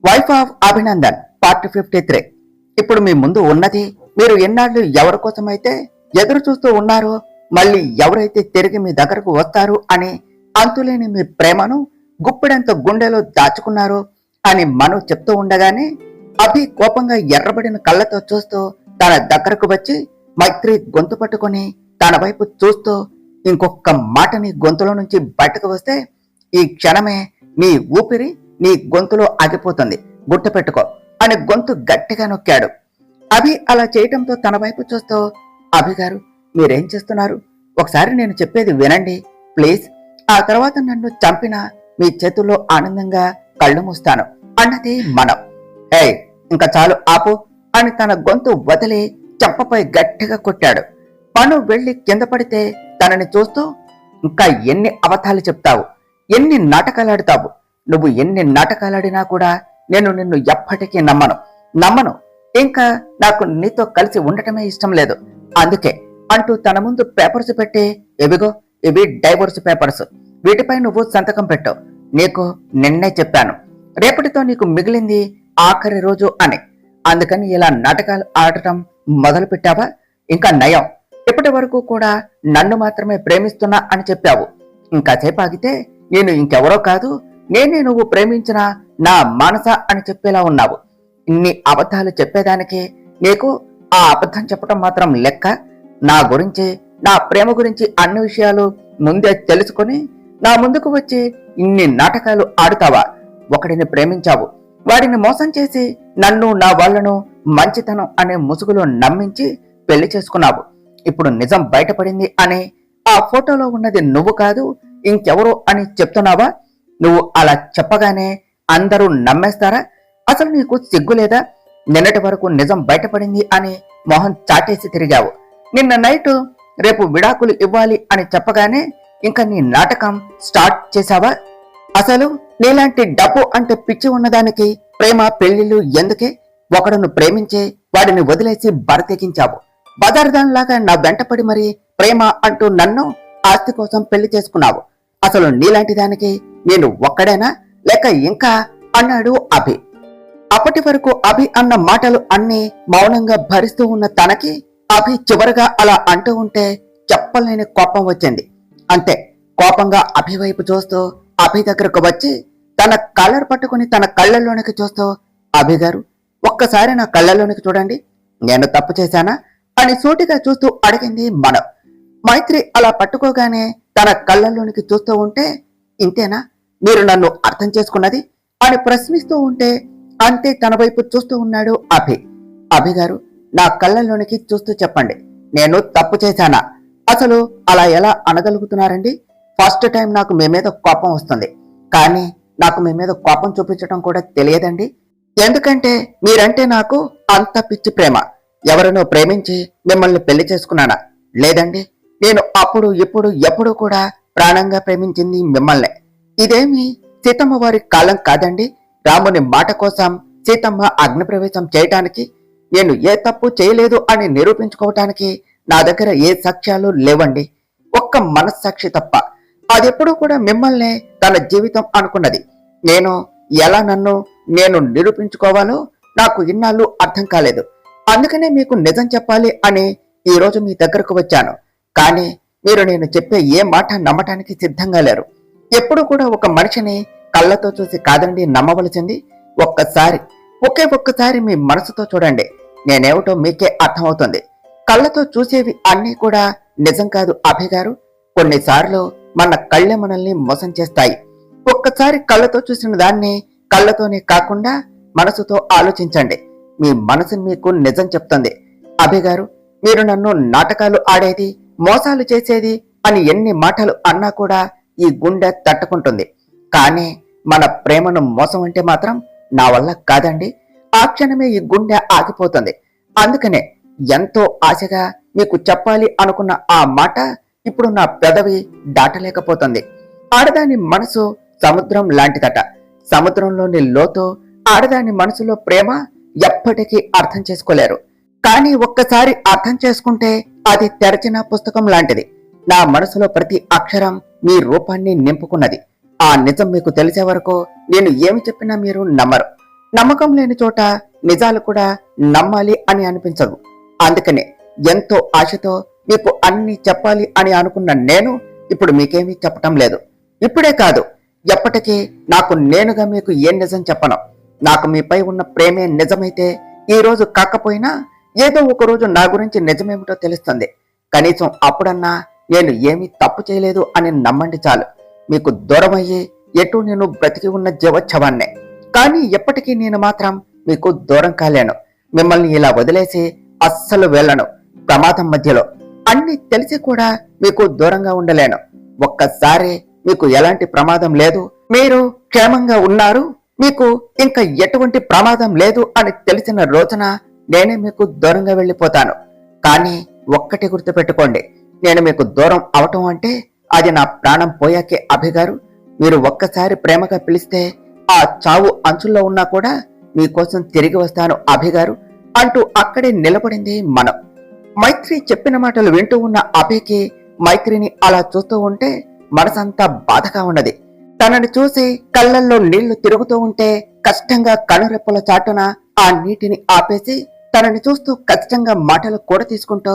Wife of Abhinandan part 53. ఇప్పుడు మీ ముందు ఉన్నది మీరు ఎన్నాళ్ళు ఎవరి కోసమైతే ఎదురు చూస్తూ ఉన్నారో, మళ్ళీ ఎవరైతే తిరిగి మీ దగ్గరకు వస్తారు అని అంతులేని మీ ప్రేమను గుప్పెడంత గుండెలో దాచుకున్నారో అని మను చెప్తూ ఉండగానే అభి కోపంగా ఎర్రబడిన కళ్ళతో చూస్తూ తన దగ్గరకు వచ్చి మైత్రి గొంతు పట్టుకొని తన వైపు చూస్తూ ఇంకొక మాటని గొంతులో నుంచి బయటకు వస్తే ఈ క్షణమే నీ ఊపిరి నీ గొంతులో ఆగిపోతుంది, గుర్తుపెట్టుకో అని గొంతు గట్టిగా నొక్కాడు. అభి అలా చేయటంతో తన వైపు చూస్తూ, అభి గారు మీరేం చేస్తున్నారు? ఒకసారి నేను చెప్పేది వినండి ప్లీజ్. ఆ తర్వాత నన్ను చంపిన మీ చేతుల్లో ఆనందంగా కళ్ళు మూస్తాను అన్నది మనం. హే ఇంకా చాలు ఆపు అని తన గొంతు వదిలి చెంపపై గట్టిగా కొట్టాడు. మను వెళ్లి కింద పడితే తనని చూస్తూ, ఇంకా ఎన్ని అబద్ధాలు చెప్తావు, ఎన్ని నాటకాలాడుతావు? నువ్వు ఎన్ని నాటకాలాడినా కూడా నేను నిన్ను ఎప్పటికీ నమ్మను. ఇంకా నాకు నీతో కలిసి ఉండటమే ఇష్టం లేదు. అందుకే అంటూ తన ముందు పేపర్స్ పెట్టి, ఎవిగో ఇవి డైవోర్స్ పేపర్స్, వీటిపై నువ్వు సంతకం పెట్టు. నీకు నిన్నే చెప్పాను, రేపటితో నీకు మిగిలింది ఆఖరి రోజు అని. అందుకని ఇలా నాటకాలు ఆడటం మొదలు పెట్టావా? ఇంకా నయం, ఇప్పటి వరకు కూడా నన్ను మాత్రమే ప్రేమిస్తున్నా అని చెప్పావు. ఇంకాసేపు ఆగితే నేను ఇంకెవరో కాదు, నేనే నువ్వు ప్రేమించిన నా మానస అని చెప్పేలా ఉన్నావు. ఇన్ని అబద్ధాలు చెప్పేదానికి నీకు ఆ అబద్ధం చెప్పటం మాత్రం లెక్క? నా గురించి, నా ప్రేమ గురించి అన్ని విషయాలు ముందే తెలుసుకొని నా ముందుకు వచ్చి ఇన్ని నాటకాలు ఆడుతావా? ఒకడిని ప్రేమించావు, వాడిని మోసం చేసి నన్ను, నా వాళ్లను మంచితనం అనే ముసుగులో నమ్మించి పెళ్లి చేసుకున్నావు. ఇప్పుడు నిజం బయటపడింది అని ఆ ఫోటోలో ఉన్నది నువ్వు కాదు ఇంకెవరో అని చెప్తున్నావా? నువ్వు అలా చెప్పగానే అందరూ నమ్మేస్తారా? అసలు నీకు సిగ్గులేదా? నిన్నటి వరకు నిజం బయటపడింది అని మొహం చాటేసి తిరిగావు. నిన్న నైట్ రేపు విడాకులు ఇవ్వాలి అని చెప్పగానే ఇంకా నీ నాటకం స్టార్ట్ చేశావా? అసలు నీలాంటి డబ్బు అంటే పిచ్చి ఉన్నదానికి ప్రేమ పెళ్లిళ్ళు ఎందుకే? ఒకడును ప్రేమించే వాడిని వదిలేసి బరతెగించావు. బజార్దాన్లాగా నా వెంటపడి మరి ప్రేమ అంటూ నన్ను ఆస్తి కోసం పెళ్లి చేసుకున్నావు. అసలు నీలాంటి దానికి నేను ఒక్కడేనా లేక ఇంకా అన్నాడు అభి. అప్పటి వరకు అభి అన్న మాటలు అన్ని మౌనంగా భరిస్తూ ఉన్న తనకి అభి చివరగా అలా అంటూ ఉంటే చెప్పలేని కోపం వచ్చింది. అంతే, కోపంగా అభి వైపు చూస్తూ అభి దగ్గరకు వచ్చి తన కళ్ళర్ పట్టుకుని తన కళ్ళల్లోనికి చూస్తూ, అభి గారు ఒక్కసారి నా కళ్ళల్లోనికి చూడండి, నేను తప్పు చేశానా అని సూటిగా చూస్తూ అడిగింది మనం. మైత్రి అలా పట్టుకోగానే తన కళ్ళల్లోనికి చూస్తూ ఉంటే, ఇంతేనా మీరు నన్ను అర్థం చేసుకున్నది అని ప్రశ్నిస్తూ ఉంటే అంతే తన వైపు చూస్తూ ఉన్నాడు అభి. అభి గారు నా కళ్ళల్లోనికి చూస్తూ చెప్పండి, నేను తప్పు చేశానా? అసలు అలా ఎలా అనగలుగుతున్నారండి? ఫస్ట్ టైం నాకు మీ మీద కోపం వస్తుంది, కానీ నాకు మీ మీద కోపం చూపించడం కూడా తెలియదండి. ఎందుకంటే మీరంటే నాకు అంత పిచ్చి ప్రేమ. ఎవరినో ప్రేమించి మిమ్మల్ని పెళ్లి చేసుకున్నానా? లేదండి, నేను అప్పుడు ఇప్పుడు ఎప్పుడు కూడా ప్రాణంగా ప్రేమించింది మిమ్మల్నే. ఇదేమి సీతమ్మ వారి కాలం కాదండి. రాముని మాట కోసం సీతమ్మ అగ్నిప్రవేశం చేయటానికి, నేను ఏ తప్పు చేయలేదు అని నిరూపించుకోవటానికి నా దగ్గర ఏ సాక్ష్యాలు లేవండి. ఒక్క మనస్సాక్షి తప్ప. అదెప్పుడు కూడా మిమ్మల్నే తన జీవితం అనుకున్నది. నేను ఎలా నన్ను నేను నిరూపించుకోవాలో నాకు ఇన్నాళ్ళు అర్థం కాలేదు. అందుకనే మీకు నిజం చెప్పాలి అని ఈ రోజు మీ దగ్గరకు వచ్చాను. కానీ మీరు నేను చెప్పే ఏ మాట నమ్మటానికి సిద్ధంగా లేరు. ఎప్పుడు కూడా ఒక మనిషిని కళ్ళతో చూసి కాదండి నమ్మవలసింది. ఒక్కసారి మీ మనసుతో చూడండి, నేనేమిటో మీకే అర్థమవుతుంది. కళ్ళతో చూసేవి అన్నీ కూడా నిజం కాదు అభి గారు. కొన్నిసార్లు మన కళ్ళే మనల్ని మోసం చేస్తాయి. ఒక్కసారి కళ్ళతో చూసిన దాన్ని కళ్ళతోనే కాకుండా మనసుతో ఆలోచించండి. మీ మనసు మీకు నిజం చెప్తుంది. అభి గారు మీరు నన్ను నాటకాలు ఆడేది, మోసాలు చేసేది అని ఎన్ని మాటలు అన్నా కూడా ఈ గుండె తట్టుకుంటుంది. కానీ మన ప్రేమను మోసం అంటే మాత్రం నా వల్ల కాదండి. ఆ క్షణమే ఈ గుండె ఆగిపోతుంది. అందుకనే ఎంతో ఆశగా మీకు చెప్పాలి అనుకున్న ఆ మాట ఇప్పుడు నా పెదవి దాటలేకపోతుంది. ఆడదాని మనసు సముద్రం లాంటిదట. సముద్రంలోని లోతు ఆడదాని మనసులో ప్రేమ ఎప్పటికీ అర్థం చేసుకోలేరు. కానీ ఒక్కసారి అర్థం చేసుకుంటే అది తెరచిన పుస్తకం లాంటిది. నా మనసులో ప్రతి అక్షరం మీ రూపాన్ని నింపుకున్నది. ఆ నిజం మీకు తెలిసే వరకు నేను ఏమి చెప్పినా మీరు నమ్మరు. నమ్మకం లేని చోట నిజాలు కూడా నమ్మాలి అని అనిపించవు. అందుకనే ఎంతో ఆశతో మీకు అన్ని చెప్పాలి అని అనుకున్న నేను ఇప్పుడు మీకేమీ చెప్పటం లేదు. ఇప్పుడే కాదు, ఎప్పటికీ నాకు నేనుగా మీకు ఏం నిజం చెప్పను. నాకు మీపై ఉన్న ప్రేమే నిజమైతే ఈ రోజు కాకపోయినా ఏదో ఒక రోజు నా గురించి నిజమేమిటో తెలుస్తుంది. కనీసం అప్పుడన్నా నేను ఏమీ తప్పు చేయలేదు అని నమ్మండి చాలు. మీకు దూరం అయ్యి ఎటు నేను బ్రతికి ఉన్న జీవోత్సవాన్నే, కానీ ఎప్పటికీ నేను మాత్రం మీకు దూరం కాలేను. మిమ్మల్ని ఇలా వదిలేసి అస్సలు వెళ్ళను. ప్రమాదం మధ్యలో అన్ని తెలిసి కూడా మీకు దూరంగా ఉండలేను. ఒక్కసారి మీకు ఎలాంటి ప్రమాదం లేదు, మీరు క్షేమంగా ఉన్నారు, మీకు ఇంకా ఎటువంటి ప్రమాదం లేదు అని తెలిసిన రోజున నేనే మీకు దూరంగా వెళ్ళిపోతాను. కానీ ఒక్కటి గుర్తుపెట్టుకోండి, నేను మీకు దూరం అవటం అంటే అది నా ప్రాణం పోయాకే. అభిగారు, మీరు ఒక్కసారి ప్రేమగా పిలిస్తే ఆ చావు అంచుల్లో ఉన్నా కూడా మీకోసం తిరిగి వస్తాను అభిగారు అంటూ అక్కడే నిలబడింది మనం. మైత్రి చెప్పిన మాటలు వింటూ ఉన్న అభికి మైత్రిని అలా చూస్తూ ఉంటే మనసంతా బాధగా ఉన్నది. తనని చూసి కళ్ళల్లో నీళ్లు తిరుగుతూ ఉంటే కష్టంగా కనురెప్పల చాటున ఆ నీటిని ఆపేసి తనని చూస్తూ కష్టంగా మాటలు కూడా తీసుకుంటూ,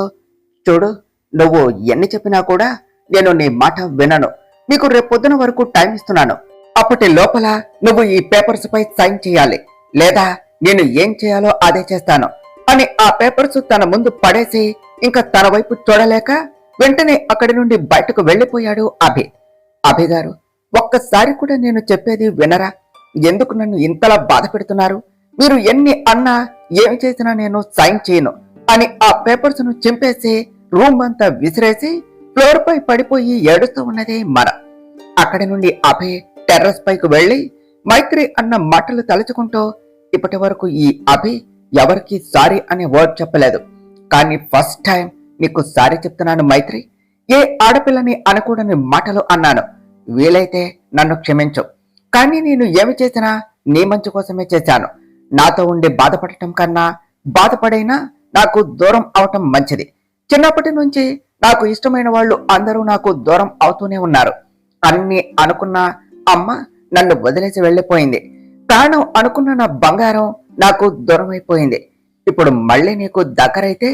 చూడు, నువ్వు ఎన్ని చెప్పినా కూడా నేను నీ మాట వినను. నీకు రేపొద్దున వరకు టైం ఇస్తున్నాను. అప్పటి లోపల నువ్వు ఈ పేపర్స్ పై సైన్ చేయాలి, లేదా నేను ఏం చేయాలో అదే చేస్తాను అని ఆ పేపర్స్ తన ముందు పడేసి ఇంకా తన వైపు చూడలేక వెంటనే అక్కడి నుండి బయటకు వెళ్లిపోయాడు అభి. అభిగారు, ఒక్కసారి కూడా నేను చెప్పేది వినరా? ఎందుకు నన్ను ఇంతలా బాధ పెడుతున్నారు? మీరు ఎన్ని అన్నా ఏమి చేసినా నేను సైన్ చేయను అని ఆ పేపర్స్ ను చింపేసి రూమ్ అంతా విసిరేసి ఫ్లోర్ పై పడిపోయి ఏడుస్తూ ఉన్నది మన. అక్కడి నుండి అభి టెర్రస్ పైకి వెళ్లి మైత్రి అన్న మాటలు తలుచుకుంటూ, ఇప్పటి వరకు ఈ అభి ఎవరికి సారీ అనే వర్డ్ చెప్పలేదు, కానీ ఫస్ట్ టైం నీకు సారీ చెప్తున్నాను మైత్రి. ఏ ఆడపిల్లని అనకూడని మాటలు అన్నాను. వీలైతే నన్ను క్షమించు, కానీ నేను ఏమి చేసినా నీ మంచి కోసమే చేశాను. నాతో ఉండి బాధపడటం కన్నా బాధపడైనా నాకు దూరం అవటం మంచిది. చిన్నప్పటి నుంచి నాకు ఇష్టమైన వాళ్ళు అందరూ నాకు దూరం అవుతూనే ఉన్నారు. అన్ని అనుకున్న అమ్మ నన్ను వదిలేసి వెళ్లిపోయింది. ప్రాణం అనుకున్న నా బంగారం నాకు దూరం అయిపోయింది. ఇప్పుడు మళ్ళీ నీకు దగ్గరైతే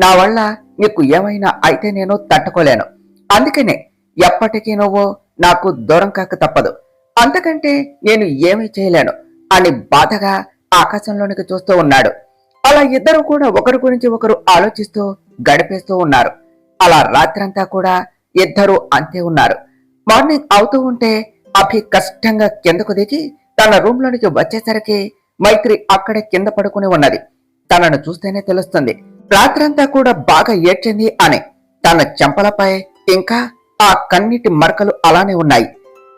నా వల్ల నీకు ఏమైనా అయితే నేను తట్టుకోలేను. అందుకనే ఎప్పటికీ నువ్వు నాకు దూరం కాక తప్పదు. అంతకంటే నేను ఏమీ చేయలేను అని బాధగా ఆకాశంలోనికి చూస్తూ ఉన్నాడు. అలా ఇద్దరు కూడా ఒకరి గురించి ఒకరు ఆలోచిస్తూ గడిపేస్తూ ఉన్నారు. అలా రాత్రంతా కూడా ఇద్దరు అంతే ఉన్నారు. మార్నింగ్ అవుతూ ఉంటే అభి కష్టంగా కిందకు దిగి తన రూమ్ లోనికి వచ్చేసరికి మైత్రి అక్కడే కింద పడుకుని ఉన్నది. తనను చూస్తేనే తెలుస్తుంది రాత్రంతా కూడా బాగా ఏడ్చింది అని. తన చెంపలపై ఇంకా ఆ కన్నీటి మరకలు అలానే ఉన్నాయి.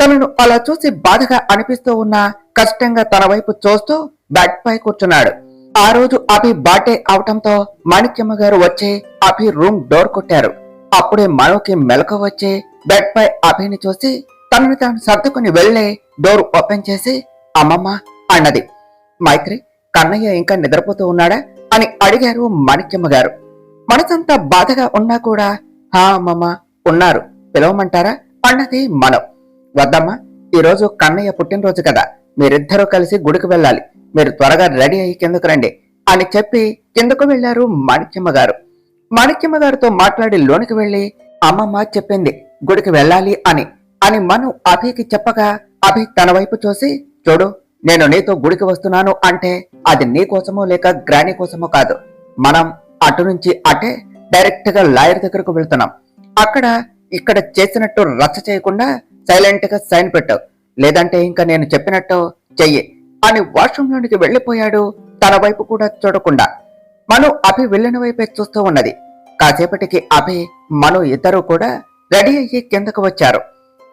తనను అలా చూసి బాధగా అనిపిస్తూ ఉన్నా కష్టంగా తన వైపు చూస్తూ బెడ్ పై కూర్చున్నాడు. ఆ రోజు అభి బర్త్డే అవటంతో మాణిక్యమ్మ గారు వచ్చి అభి రూమ్ డోర్ కొట్టారు. అప్పుడే మనోకి మెలకు వచ్చి బెడ్ పై అభిని చూసి తనని తాను సర్దుకుని వెళ్లే డోర్ ఓపెన్ చేసి అమ్మమ్మ అన్నది. మైత్రి, కన్నయ్య ఇంకా నిద్రపోతూ ఉన్నాడా అని అడిగారు మాణిక్యమ్మ గారు. మనసంతా బాధగా ఉన్నా కూడా హా అమ్మమ్మ ఉన్నారు, పిలవమంటారా అన్నది మనం. వద్దమ్మా, ఈరోజు కన్నయ్య పుట్టినరోజు కదా, మీరిద్దరూ కలిసి గుడికి వెళ్ళాలి, మీరు త్వరగా రెడీ అయ్యి కిందకు రండి అని చెప్పి కిందకు వెళ్లారు మాణిక్యమ్మ గారు. మాణిక్యమ్మ గారితో మాట్లాడి లోనికి వెళ్లి అమ్మమ్మ చెప్పింది గుడికి వెళ్ళాలి అని అని మనం అభికి చెప్పగా అభి తన వైపు చూసి, చూడు, నేను నీతో గుడికి వస్తున్నాను అంటే అది నీ కోసమో లేక గ్రానీ కోసమో కాదు. మనం అటు నుంచి అటే డైరెక్ట్ గా లాయర్ దగ్గరకు వెళ్తున్నాం. అక్కడ ఇక్కడ చేసినట్టు రచ్చ చేయకుండా సైలెంట్ గా సైన్ పెట్టావు, లేదంటే ఇంకా నేను చెప్పినట్టు చెయ్యి అని వాష్రూమ్ లోనికి వెళ్లిపోయాడు తన వైపు కూడా చూడకుండా. మను అభి వెళ్లిన వైపే చూస్తూ ఉన్నది. కాసేపటికి అభి మను ఇద్దరు కూడా రెడీ అయ్యి కిందకు వచ్చారు.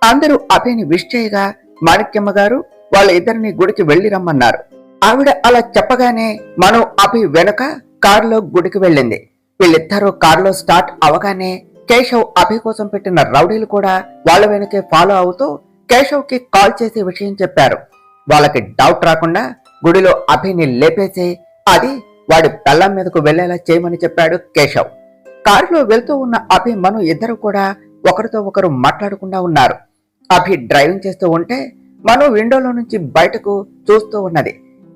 అందరూ అభిని విష్ చేయగా మాణిక్యమ్మ గారు వాళ్ళ ఇద్దరిని గుడికి వెళ్లి రమ్మన్నారు. ఆవిడ అలా చెప్పగానే మను అభి వెనుక కారులో గుడికి వెళ్ళింది. వీళ్ళిద్దరూ కారులో స్టార్ట్ అవగానే కేశవ్ అభి కోసం పెట్టిన రౌడీలు కూడా వాళ్ళ వెనుకే ఫాలో అవుతూ కేశవ్ కి కాల్ చేసి విషయం చెప్పారు. వాళ్ళకి డౌట్ రాకుండా గుడిలో అభిని లేపేసి అది వాడి పెళ్ళం మీదకు వెళ్లేలా చేయమని చెప్పాడు కేశవ్. కారులో వెళ్తూ ఉన్న అభి మను ఇద్దరు కూడా ఒకరితో ఒకరు మాట్లాడకుండా ఉన్నారు. అభి డ్రైవింగ్ చేస్తూ ఉంటే మను విండోలో నుంచి బయటకు చూస్తూ ఉన్నది.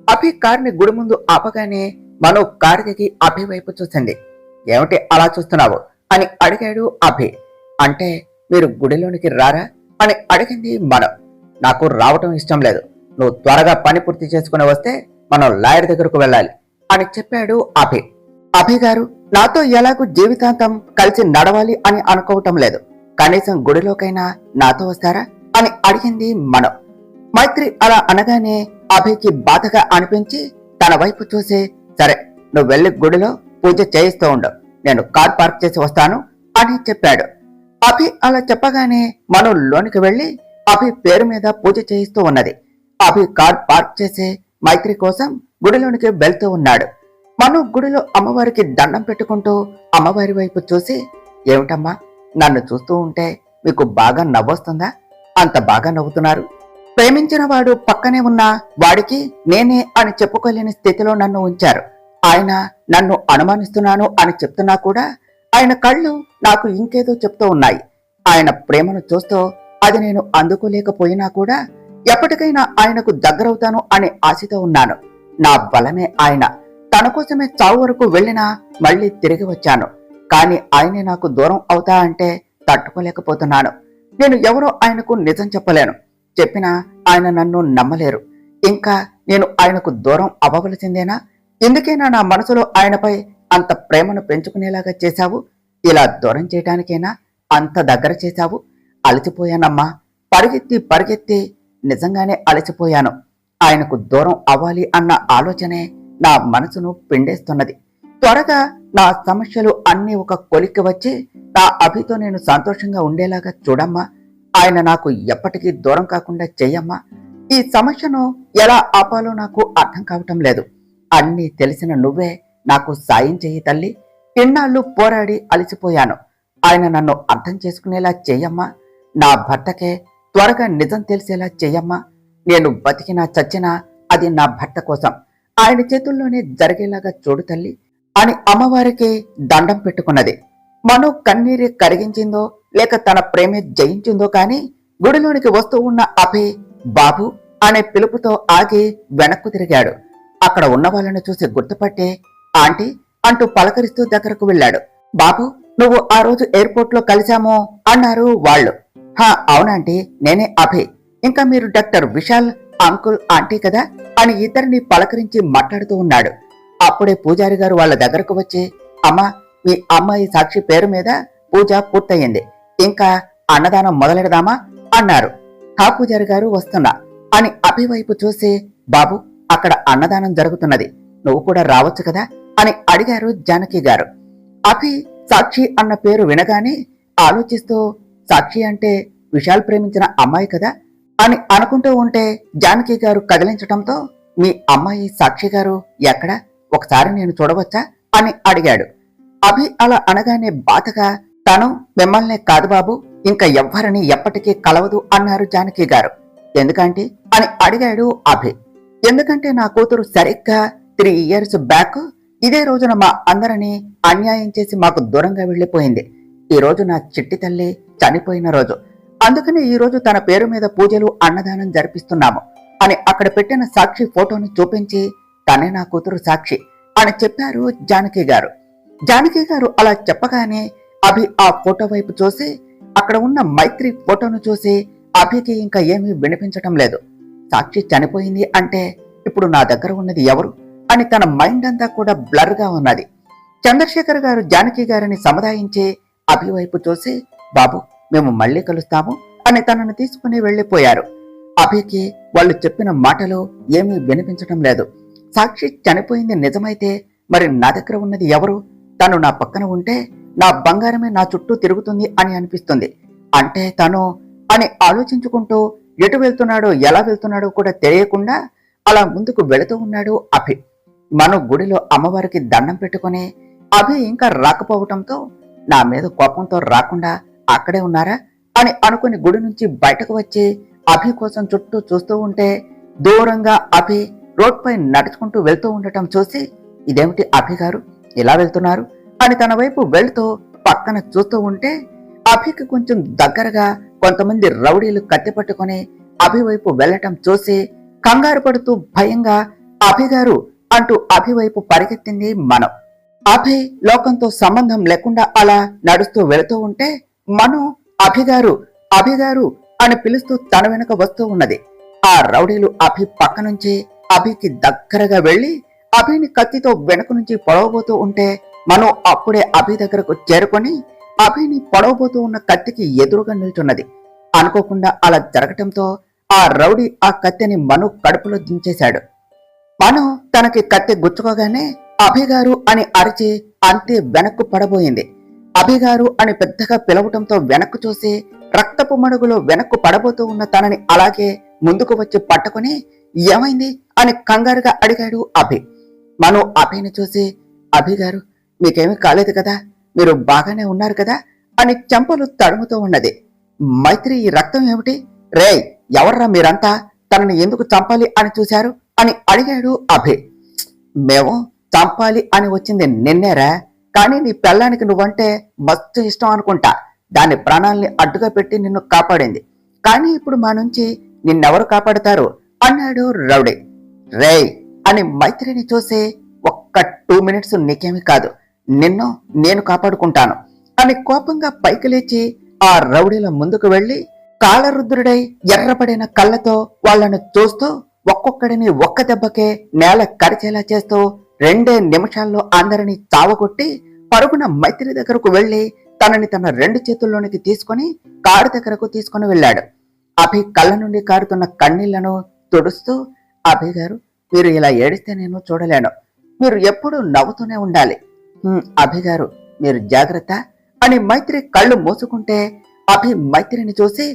అభి కార్ని గుడి ముందు ఆపగానే మను కారు దిగి అభి వైపు చూసింది. ఏమిటి అలా చూస్తున్నావు అని అడిగాడు అభి. అంటే మీరు గుడిలోనికి రారా అని అడిగింది మను. నాకు రావటం ఇష్టం లేదు. నువ్వు త్వరగా పని పూర్తి చేసుకుని వస్తే మనం లాయర్ దగ్గరకు వెళ్ళాలి అని చెప్పాడు అభి. అభి గారు, నాతో ఎలాగూ జీవితాంతం కలిసి నడవాలి అని అనుకోవటం లేదు. కనీసం గుడిలోకైనా నాతో వస్తారా అని అడిగింది మను. మైత్రి అలా అనగానే అభికి బాధగా అనిపించి తన వైపు చూసి, సరే నువ్వు వెళ్లి గుడిలో పూజ చేయిస్తూ ఉండు, నేను కార్ పార్క్ చేసి వస్తాను అని చెప్పాడు. అభి అలా చెప్పగానే మను లోనికి వెళ్లి అభి పేరు మీద పూజ చేయిస్తూ ఉన్నది. అభి కార్ పార్క్ చేసి మైత్రి కోసం గుడిలోనికి వెళ్తూ ఉన్నాడు. మను గుడిలో అమ్మవారికి దండం పెట్టుకుంటూ అమ్మవారి వైపు చూసి, ఏమిటమ్మా నన్ను చూస్తూ ఉంటే మీకు బాగా నవ్వొస్తుందా? అంత బాగా నవ్వుతున్నారు. ప్రేమించిన వాడు పక్కనే ఉన్న వాడికి నేనే అని చెప్పుకోలేని స్థితిలో నన్ను ఉంచారు. ఆయన నన్ను అనుమానిస్తున్నాను అని చెప్తున్నా కూడా ఆయన కళ్ళు నాకు ఇంకేదో చెప్తూ ఉన్నాయి. ఆయన ప్రేమను చూస్తూ అది నేను అందుకోలేకపోయినా కూడా ఎప్పటికైనా ఆయనకు దగ్గరవుతాను అనే ఆశతో ఉన్నాను. నా బలమే ఆయన. తన కోసమే చావు వరకు వెళ్ళినా మళ్ళీ తిరిగి వచ్చాను. కానీ ఆయనే నాకు దూరం అవుతా అంటే తట్టుకోలేకపోతున్నాను. నేను ఎవరో ఆయనకు నిజం చెప్పలేను. చెప్పినా ఆయన నన్ను నమ్మలేరు. ఇంకా నేను ఆయనకు దూరం అవ్వవలసిందేనా? ఎందుకైనా నా మనసులో ఆయనపై అంత ప్రేమను పెంచుకునేలాగా చేశావు? ఇలా దూరం చేయటానికైనా అంత దగ్గర చేశావు? అలసిపోయానమ్మా, పరిగెత్తి పరిగెత్తి నిజంగానే అలసిపోయాను. ఆయనకు దూరం అవ్వాలి అన్న ఆలోచనే నా మనసును పిండేస్తున్నది. త్వరగా నా సమస్యలు అన్నీ ఒక కొలిక్కి వచ్చి నా అభితో నేను సంతోషంగా ఉండేలాగా చూడమ్మా. ఆయన నాకు ఎప్పటికీ దూరం కాకుండా చెయ్యమ్మా. ఈ సమస్యను ఎలా ఆపాలో నాకు అర్థం కావటం లేదు. అన్నీ తెలిసిన నువ్వే నాకు సాయం చెయ్యి తల్లి. ఇన్నాళ్ళు పోరాడి అలసిపోయాను. ఆయన నన్ను అర్థం చేసుకునేలా చెయ్యమ్మా. నా భర్తకే త్వరగా నిజం తెలిసేలా చెయ్యమ్మా. నేను బతికినా చచ్చినా అది నా భర్త కోసం. ఆయన చేతుల్లోనే జరిగేలాగా చూడు తల్లి అని అమ్మవారికి దండం పెట్టుకున్నది. మను కన్నీరు కరిగించిందో లేక తన ప్రేమే జయించిందో కాని గుడిలోనికి వస్తూ ఉన్న అభి బాబు అనే పిలుపుతో ఆగి వెనక్కు తిరిగాడు. అక్కడ ఉన్న వాళ్ళను చూసి గుర్తుపట్టి ఆంటీ అంటూ పలకరిస్తూ దగ్గరకు వెళ్ళాడు. బాబు, నువ్వు ఆ రోజు ఎయిర్పోర్ట్ లో కలిశామో అన్నారు వాళ్ళు. హా అవునంటీ, నేనే అభి. ఇంకా మీరు డాక్టర్ విశాల్ అంకుల్ ఆంటీ కదా అని ఇద్దరిని పలకరించి మాట్లాడుతూ ఉన్నాడు. అప్పుడే పూజారి గారు వాళ్ళ దగ్గరకు వచ్చి, అమ్మా మీ అమ్మాయి సాక్షి పేరు మీద పూజ పూర్తయింది, ఇంకా అన్నదానం మొదలెడదామా అన్నారు. హా పూజారి గారు, వస్తున్నా అని అభి వైపు చూసి, బాబు అక్కడ అన్నదానం జరుగుతున్నది, నువ్వు కూడా రావచ్చు కదా అని అడిగారు జానకి గారు. అభి సాక్షి అన్న పేరు వినగానే ఆలోచిస్తూ, సాక్షి అంటే విశాల్ ప్రేమించిన అమ్మాయి కదా అని అనుకుంటూ ఉంటే జానకి గారు కదిలించటంతో, మీ అమ్మాయి సాక్షి గారు ఎక్కడా, ఒకసారి నేను చూడవచ్చా అని అడిగాడు. అభి అలా అనగానే బాధగా, తను మిమ్మల్నే కాదు బాబు, ఇంకా ఎవ్వరిని ఎప్పటికీ కలవదు అన్నారు జానకి గారు. ఎందుకంటే అని అడిగాడు అభి. ఎందుకంటే నా కూతురు సరిగ్గా 3 years బ్యాక్ ఇదే రోజున మా అందరినీ అన్యాయం చేసి మాకు దూరంగా వెళ్లిపోయింది. ఈ రోజు నా చిట్టి తల్లి చనిపోయిన రోజు. అందుకని ఈ రోజు తన పేరు మీద పూజలు అన్నదానం జరిపిస్తున్నాము అని అక్కడ పెట్టిన సాక్షి ఫోటోని చూపించి, తనే నా కూతురు సాక్షి అని చెప్పారు జానకి గారు. జానకి గారు అలా చెప్పగానే అభి ఆ ఫోటో వైపు చూసి అక్కడ ఉన్న మైత్రి ఫోటోను చూసి అభికి ఇంకా ఏమీ వినిపించటం లేదు. సాక్షి చనిపోయింది అంటే ఇప్పుడు నా దగ్గర ఉన్నది ఎవరు అని తన మైండ్ అంతా కూడా బ్లర్ గా ఉన్నది. చంద్రశేఖర్ గారు జానకి గారిని సముదాయించి అభి వైపు చూసి, బాబు మేము మళ్ళీ కలుస్తాము అని తనను తీసుకుని వెళ్లిపోయారు. అభికి వాళ్ళు చెప్పిన మాటలు ఏమీ వినిపించటం లేదు. సాక్షి చనిపోయింది నిజమైతే మరి నా దగ్గర ఉన్నది ఎవరు? తను నా పక్కన ఉంటే నా బంగారమే నా చుట్టూ తిరుగుతుంది అని అనిపిస్తుంది. అంటే తను అని ఆలోచించుకుంటూ ఎటు వెళ్తున్నాడో ఎలా వెళ్తున్నాడో కూడా తెలియకుండా అలా ముందుకు వెళుతూ ఉన్నాడు అభి. మను గుడిలో అమ్మవారికి దండం పెట్టుకుని అభి ఇంకా రాకపోవటంతో, నా మీద కోపంతో రాకుండా అక్కడే ఉన్నారా అని అనుకుని గుడి నుంచి బయటకు వచ్చి అభి కోసం చుట్టూ చూస్తూ ఉంటే దూరంగా అభి రోడ్ పై నడుచుకుంటూ వెళ్తూ ఉండటం చూసి, ఇదేమిటి అభి గారు ఇలా వెళ్తున్నారు అని తన వైపు వెళ్తూ పక్కన చూస్తూ ఉంటే అభికి కొంచెం దగ్గరగా కొంతమంది రౌడీలు కత్తి పట్టుకుని అభి వైపు వెళ్లటం చూసి కంగారు పడుతూ భయంగా అభి గారు అంటూ అభి వైపు పరిగెత్తింది మనం. అభి లోకంతో సంబంధం లేకుండా అలా నడుస్తూ వెళుతూ ఉంటే మను అభిగారు అభిగారు అని పిలుస్తూ తన వెనుక వస్తూ ఉన్నది. ఆ రౌడీలు అభి పక్క నుంచి అభికి దగ్గరగా వెళ్లి అభిని కత్తితో వెనుక నుంచి పొడవబోతూ ఉంటే మను అప్పుడే అభి దగ్గరకు చేరుకొని అభిని పొడవబోతూ ఉన్న కత్తికి ఎదురుగా నిల్చున్నది. అనుకోకుండా అలా జరగటంతో ఆ రౌడీ ఆ కత్తిని మను కడుపులో దించేశాడు. మను తనకి కత్తి గుచ్చుకోగానే అభిగారు అని అరిచి అంతే వెనక్కు పడబోయింది. అభిగారు అని పెద్దగా పిలవటంతో వెనక్కు చూసి రక్తపు మడుగులో వెనక్కు పడబోతూ ఉన్న తనని అలాగే ముందుకు వచ్చి పట్టుకుని ఏమైంది అని కంగారుగా అడిగాడు అభి. మను అభిని చూసి అభిగారు మీకేమీ కాలేదు కదా, మీరు బాగానే ఉన్నారు కదా అని చెంపలు తడుముతూ ఉన్నది. మైత్రి ఈ రక్తం ఏమిటి? రేయ్ ఎవర్రా మీరంతా, తనని ఎందుకు చంపాలి అని చూశారు అని అడిగాడు అభి. మేము చంపాలి అని వచ్చింది నిన్నేరా, కానీ నీ పెళ్ళానికి నువ్వంటే మస్తు ఇష్టం అనుకుంటా. దాని ప్రాణాల్ని అడ్డుగా పెట్టి నిన్ను కాపాడింది, కానీ ఇప్పుడు మా నుంచి నిన్నెవరు కాపాడుతారు అన్నాడు రౌడీ. రేయ్ అని మైత్రిని చూసి ఒక్క 2 మినిట్స్ నీకేమీ కాదు, నిన్ను నేను కాపాడుకుంటాను అని కోపంగా పైకి లేచి ఆ రౌడీల ముందుకు వెళ్లి కాలరుద్రుడై ఎర్రపడిన కళ్ళతో వాళ్లను చూస్తూ ఒక్కొక్కడిని ఒక్క దెబ్బకే నేల కరిచేలా చేస్తూ 2 నిమిషాల్లో అందరినీ చావగొట్టి పరుగున మైత్రి దగ్గరకు వెళ్లి తనని తన 2 చేతుల్లోనికి తీసుకుని కారు దగ్గరకు తీసుకుని వెళ్ళాడు. అభి కళ్ళ నుండి కారుతున్న కన్నీళ్లను తుడుస్తూ అభిగారు మీరు ఇలా ఏడిస్తే నేను చూడలేను, మీరు ఎప్పుడూ నవ్వుతూనే ఉండాలి. అభిగారు మీరు జాగ్రత్త అని మైత్రి కళ్ళు మూసుకుంటే అభి మైత్రిని చూసి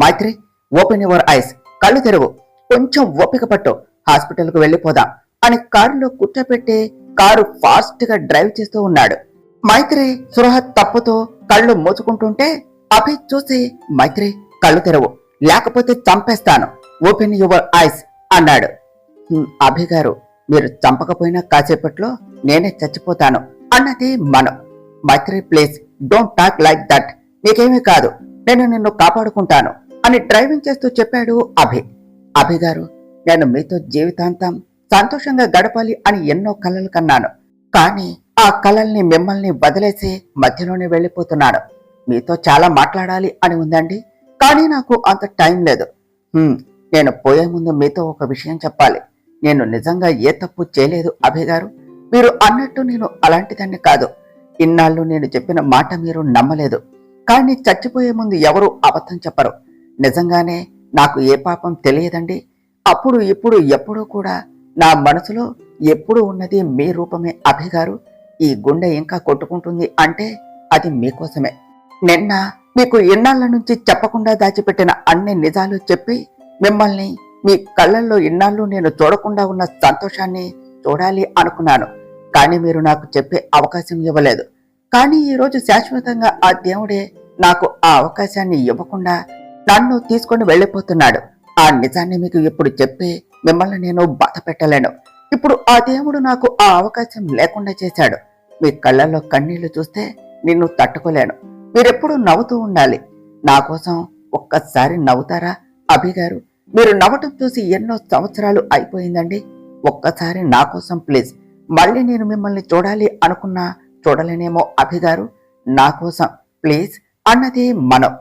మైత్రి ఓపెన్ యువర్ ఐస్, కళ్ళు తెరువు, కొంచెం ఓపిక పట్టు, హాస్పిటల్కు వెళ్ళిపోదాం అని కారులో కూర్చోపెట్టి కారు ఫాస్ట్ గా డ్రైవ్ చేస్తూ ఉన్నాడు. మైత్రి సురహ తప్పుతో కళ్ళు మూసుకుంటుంటే అభి చూసి మైత్రి కళ్ళు తెరవు, లేకపోతే చంపేస్తాను, ఓపెన్ యువర్ ఐస్ అన్నాడు. అభిగారు మీరు చంపకపోయినా కాసేపట్లో నేనే చచ్చిపోతాను అన్నది మనం. Maitri please don't talk like that, నీకేమీ కాదు, నేను నిన్ను కాపాడుకుంటాను అని డ్రైవింగ్ చేస్తూ చెప్పాడు అభి. అభిగారు నేను మీతో జీవితాంతం సంతోషంగా గడపాలి అని ఎన్నో కలలు కన్నాను, కానీ ఆ కలల్ని మిమ్మల్ని వదిలేసి మధ్యలోనే వెళ్ళిపోతున్నాను. మీతో చాలా మాట్లాడాలి అని ఉందండి, కానీ నాకు అంత టైం లేదు. నేను పోయే ముందు మీతో ఒక విషయం చెప్పాలి. నేను నిజంగా ఏ తప్పు చేయలేదు అభిగారు, మీరు అన్నట్టు నేను అలాంటిదాన్ని కాదు. ఇన్నాళ్ళు నేను చెప్పిన మాట మీరు నమ్మలేదు, కానీ చచ్చిపోయే ముందు ఎవరు అబద్ధం చెప్పరు. నిజంగానే నాకు ఏ పాపం తెలియదండి. అప్పుడు ఇప్పుడు ఎప్పుడూ కూడా నా మనసులో ఎప్పుడు ఉన్నది మీ రూపమే అభిగారు. ఈ గుండె ఇంకా కొట్టుకుంటుంది అంటే అది మీకోసమే. నిన్న మీకు ఇన్నాళ్ల నుంచి చెప్పకుండా దాచిపెట్టిన అన్ని నిజాలు చెప్పి మిమ్మల్ని మీ కళ్ళల్లో ఇన్నాళ్ళు నేను చూడకుండా ఉన్న సంతోషాన్ని చూడాలి అనుకున్నాను, కానీ మీరు నాకు చెప్పే అవకాశం ఇవ్వలేదు. కానీ ఈరోజు శాశ్వతంగా ఆ దేవుడే నాకు ఆ అవకాశాన్ని ఇవ్వకుండా నన్ను తీసుకొని వెళ్ళిపోతున్నాడు. ఆ నిజాన్ని మీకు ఇప్పుడు చెప్పి మిమ్మల్ని నేను బాధ పెట్టలేను. ఇప్పుడు ఆ దేవుడు నాకు ఆ అవకాశం లేకుండా చేశాడు. మీ కళ్ళల్లో కన్నీళ్లు చూస్తే నిన్ను తట్టుకోలేను. మీరెప్పుడు నవ్వుతూ ఉండాలి. నా కోసం ఒక్కసారి నవ్వుతారా అభిగారు? మీరు నవ్వటం చూసి ఎన్నో సంవత్సరాలు అయిపోయిందండి. ఒక్కసారి నా కోసం ప్లీజ్. మళ్ళీ నేను మిమ్మల్ని చూడాలి అనుకున్నా చూడలేనేమో అభిగారు, నా కోసం ప్లీజ్ అన్నది మనం.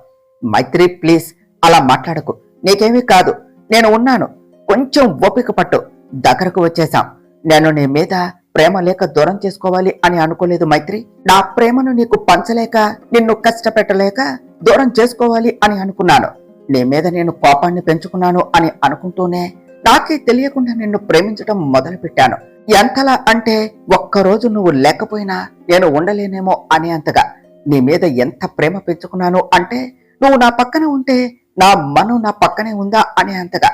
మైత్రి ప్లీజ్ అలా మాట్లాడకు, నీకేమీ కాదు, నేను ఉన్నాను, కొంచెం ఓపిక పట్టు, దగ్గరకు వచ్చేశాం. నేను నీ మీద ప్రేమ లేక దూరం చేసుకోవాలి అని అనుకోలేదు మైత్రి. నా ప్రేమను నీకు పంచలేక నిన్ను కష్టపెట్టలేక దూరం చేసుకోవాలి అని అనుకున్నాను. నీ మీద నేను కోపాన్ని పెంచుకున్నాను అని అనుకుంటూనే నాకే తెలియకుండా నిన్ను ప్రేమించడం మొదలు పెట్టాను. ఎంతలా అంటే ఒక్కరోజు నువ్వు లేకపోయినా నేను ఉండలేనేమో అనే అంతగా నీ మీద ఎంత ప్రేమ పెంచుకున్నాను అంటే నువ్వు నా పక్కన ఉంటే నా మను నా పక్కనే ఉందా అనే అంతగా,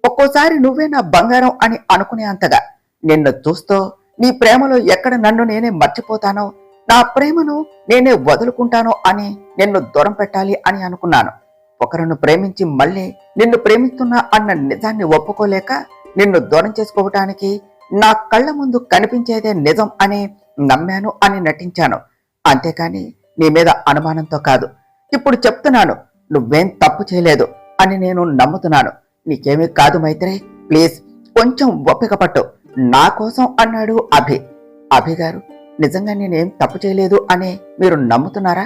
ఒక్కోసారి నువ్వే నా బంగారం అని అనుకునే అంతగా, నిన్ను చూస్తూ నీ ప్రేమలో ఎక్కడ నన్ను నేనే మర్చిపోతానో, నా ప్రేమను నేనే వదులుకుంటానో అని నిన్ను దూరం పెట్టాలి అని అనుకున్నాను. ఒకరిని ప్రేమించి మళ్ళీ నిన్ను ప్రేమిస్తున్నా అన్న నిజాన్ని ఒప్పుకోలేక నిన్ను దూరం చేసుకోవటానికి నా కళ్ళ ముందు కనిపించేదే నిజం అని నమ్మాను అని నటించాను. అంతేకాని నీ మీద అనుమానంతో కాదు. ఇప్పుడు చెప్తున్నాను, నువ్వేం తప్పు చేయలేదు అని నేను నమ్ముతున్నాను. నీకేమీ కాదు మైత్రి, ప్లీజ్ కొంచెం ఓపిక పట్టు. నా కోసం అన్నాడు అభి. అభి గారు, నిజంగా నేనేం తప్పు చేయలేదు అని మీరు నమ్ముతున్నారా?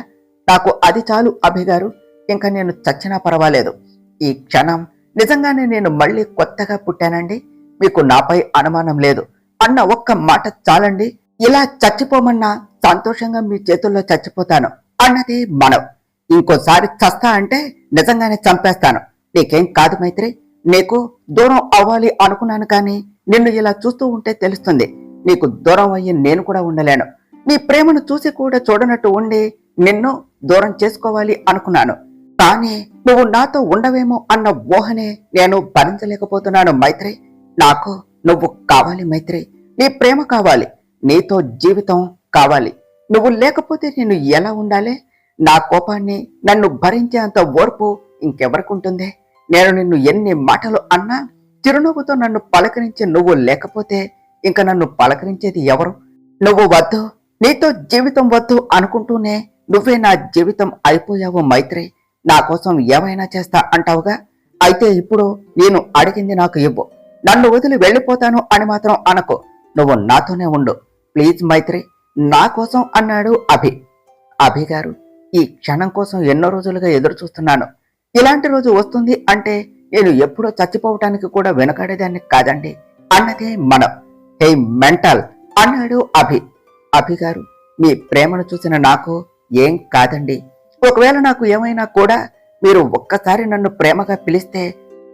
నాకు అది చాలు అభి గారు. ఇంకా నేను చచ్చినా పర్వాలేదు. ఈ క్షణం నిజంగానే నేను మళ్ళీ కొత్తగా పుట్టానండి. మీకు నాపై అనుమానం లేదు అన్న ఒక్క మాట చాలండి. ఇలా చచ్చిపోమన్నా సంతోషంగా మీ చేతుల్లో చచ్చిపోతాను అన్నది మనం. ఇంకోసారి చస్తా అంటే నిజంగానే చంపేస్తాను. నీకేం కాదు మైత్రి. నీకు దూరం అవ్వాలి అనుకున్నాను, కానీ నిన్ను ఇలా చూస్తూ ఉంటే తెలుస్తుంది నీకు దూరం అయ్యి నేను కూడా ఉండలేను. నీ ప్రేమను చూసి కూడా చూడనట్టు ఉండి నిన్ను దూరం చేసుకోవాలి అనుకున్నాను, కానీ నువ్వు నాతో ఉండవేమో అన్న ఊహనే నేను భరించలేకపోతున్నాను మైత్రి. నాకు నువ్వు కావాలి మైత్రి. నీ ప్రేమ కావాలి, నీతో జీవితం కావాలి. నువ్వు లేకపోతే నేను ఎలా ఉండాలి? నా కోపాన్ని, నన్ను భరించే అంత ఓర్పు ఇంకెవరికుంటుంది? నేను నిన్ను ఎన్ని మాటలు అన్నా చిరునవ్వుతో నన్ను పలకరించి నువ్వు లేకపోతే ఇంకా నన్ను పలకరించేది ఎవరు? నువ్వు వద్దు, నీతో జీవితం వద్దు అనుకుంటూనే నువ్వే నా జీవితం అయిపోయావు మైత్రి. నా కోసం ఏమైనా చేస్తా అంటావుగా? అయితే ఇప్పుడు నేను అడిగింది నాకు ఇవ్వు. నన్ను వదిలి వెళ్ళిపోతాను అని మాత్రం అనకు. నువ్వు నాతోనే ఉండు ప్లీజ్ మైత్రి, నా కోసం అన్నాడు అభి. అభి గారు, ఈ క్షణం కోసం ఎన్నో రోజులుగా ఎదురు చూస్తున్నాను. ఇలాంటి రోజు వస్తుంది అంటే నేను ఎప్పుడో చచ్చిపోవటానికి కూడా వెనకాడేదాన్ని కాదండి అన్నదే మనం. హే మెంటల్ అన్నాడు అభి. అభి గారు, మీ ప్రేమను చూసిన నాకు ఏం కాదండి. ఒకవేళ నాకు ఏమైనా కూడా మీరు ఒక్కసారి నన్ను ప్రేమగా పిలిస్తే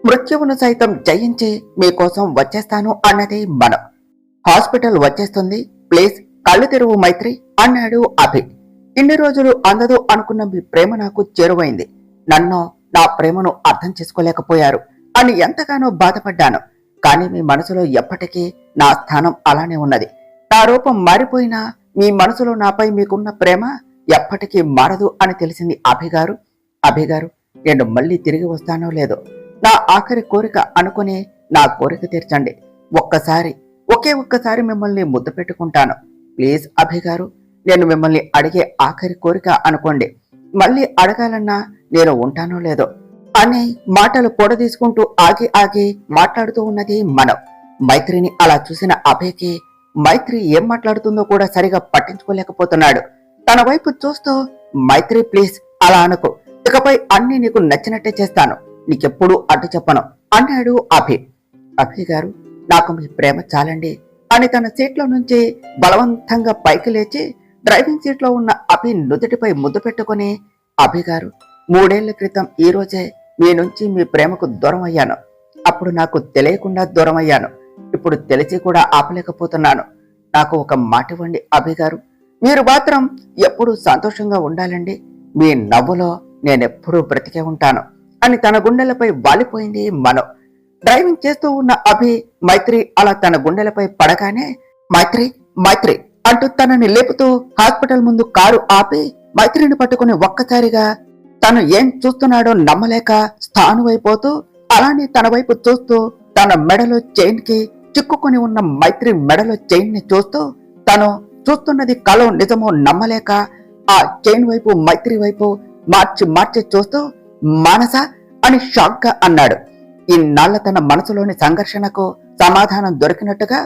మృత్యువును సైతం జయించి మీకోసం వచ్చేస్తాను అన్నది మనం. హాస్పిటల్ వచ్చేస్తుంది, ప్లీజ్ కళ్ళు తెరువు మైత్రి అన్నాడు అభి. ఇన్ని రోజులు అందదు అనుకున్న మీ ప్రేమ నాకు చేరువైంది. నన్ను, నా ప్రేమను అర్థం చేసుకోలేకపోయారు అని ఎంతగానో బాధపడ్డాను. కానీ మీ మనసులో ఎప్పటికీ నా స్థానం అలానే ఉన్నది. నా రూపం మారిపోయినా మీ మనసులో నాపై మీకున్న ప్రేమ ఎప్పటికీ మారదు అని తెలిసింది అభి గారు. అభి గారు, నేను మళ్ళీ తిరిగి వస్తానో లేదో నా ఆఖరి కోరిక అనుకుని నా కోరిక తీర్చండి. ఒకే ఒక్కసారి మిమ్మల్ని ముద్దు పెట్టుకుంటాను ప్లీజ్ అభి గారు. నేను మిమ్మల్ని అడిగే ఆఖరి కోరిక అనుకోండి. మళ్ళీ అడగాలన్నా నేను ఉంటానో లేదో అని మాటలు పొడదీసుకుంటూ ఆగి ఆగి మాట్లాడుతూ ఉన్నది మనం. మైత్రిని అలా చూసిన అభయ్కి మైత్రి ఏం మాట్లాడుతుందో కూడా సరిగా పట్టించుకోలేకపోతున్నాడు. తన వైపు చూస్తూ, మైత్రి ప్లీజ్ అలా అనుకో, ఇకపై అన్ని నీకు నచ్చినట్టే చేస్తాను, నీకెప్పుడు అడ్డు చెప్పను అన్నాడు అభి. అభి గారు, నాకు మీ ప్రేమ చాలండి అని తన సీట్లో నుంచి బలవంతంగా పైకి లేచి డ్రైవింగ్ సీట్లో ఉన్న అభి నుదుటిపై ముద్దు పెట్టుకుని, అభి గారు, 3 ఏళ్ల క్రితం ఈ రోజే మీ నుంచి మీ ప్రేమకు దూరం అయ్యాను. అప్పుడు నాకు తెలియకుండా దూరం అయ్యాను. ఇప్పుడు తెలిసి కూడా ఆపలేకపోతున్నాను. నాకు ఒక మాట ఇవ్వండి అభి గారు. మీరు మాత్రం ఎప్పుడూ సంతోషంగా ఉండాలండి. మీ నవ్వులో నేనెప్పుడూ బ్రతికే ఉంటాను అని తన గుండెలపై వాలిపోయింది మనం. డ్రైవింగ్ చేస్తూ ఉన్న అభి మైత్రి అలా తన గుండెలపై పడగానే మైత్రి మైత్రి అంటూ తనని లేపుతూ హాస్పిటల్ ముందు కారు ఆపి మైత్రిని పట్టుకుని ఒక్కసారిగా తను ఏం చూస్తున్నాడో నమ్మలేక స్థానువైపోతూ అలానే తన వైపు చూస్తూ తన మెడలో చైన్ కి చిక్కుకుని ఉన్న మైత్రి మెడలో చైన్ ని చూస్తూ తను చూస్తున్నది కలో నిజమో నమ్మలేక ఆ చైన్ వైపు మైత్రి వైపు మార్చి చూస్తూ మానస అని షాక్ గా అన్నాడు. ఇన్నాళ్ల తన మనసులోని సంఘర్షణకు సమాధానం దొరికినట్టుగా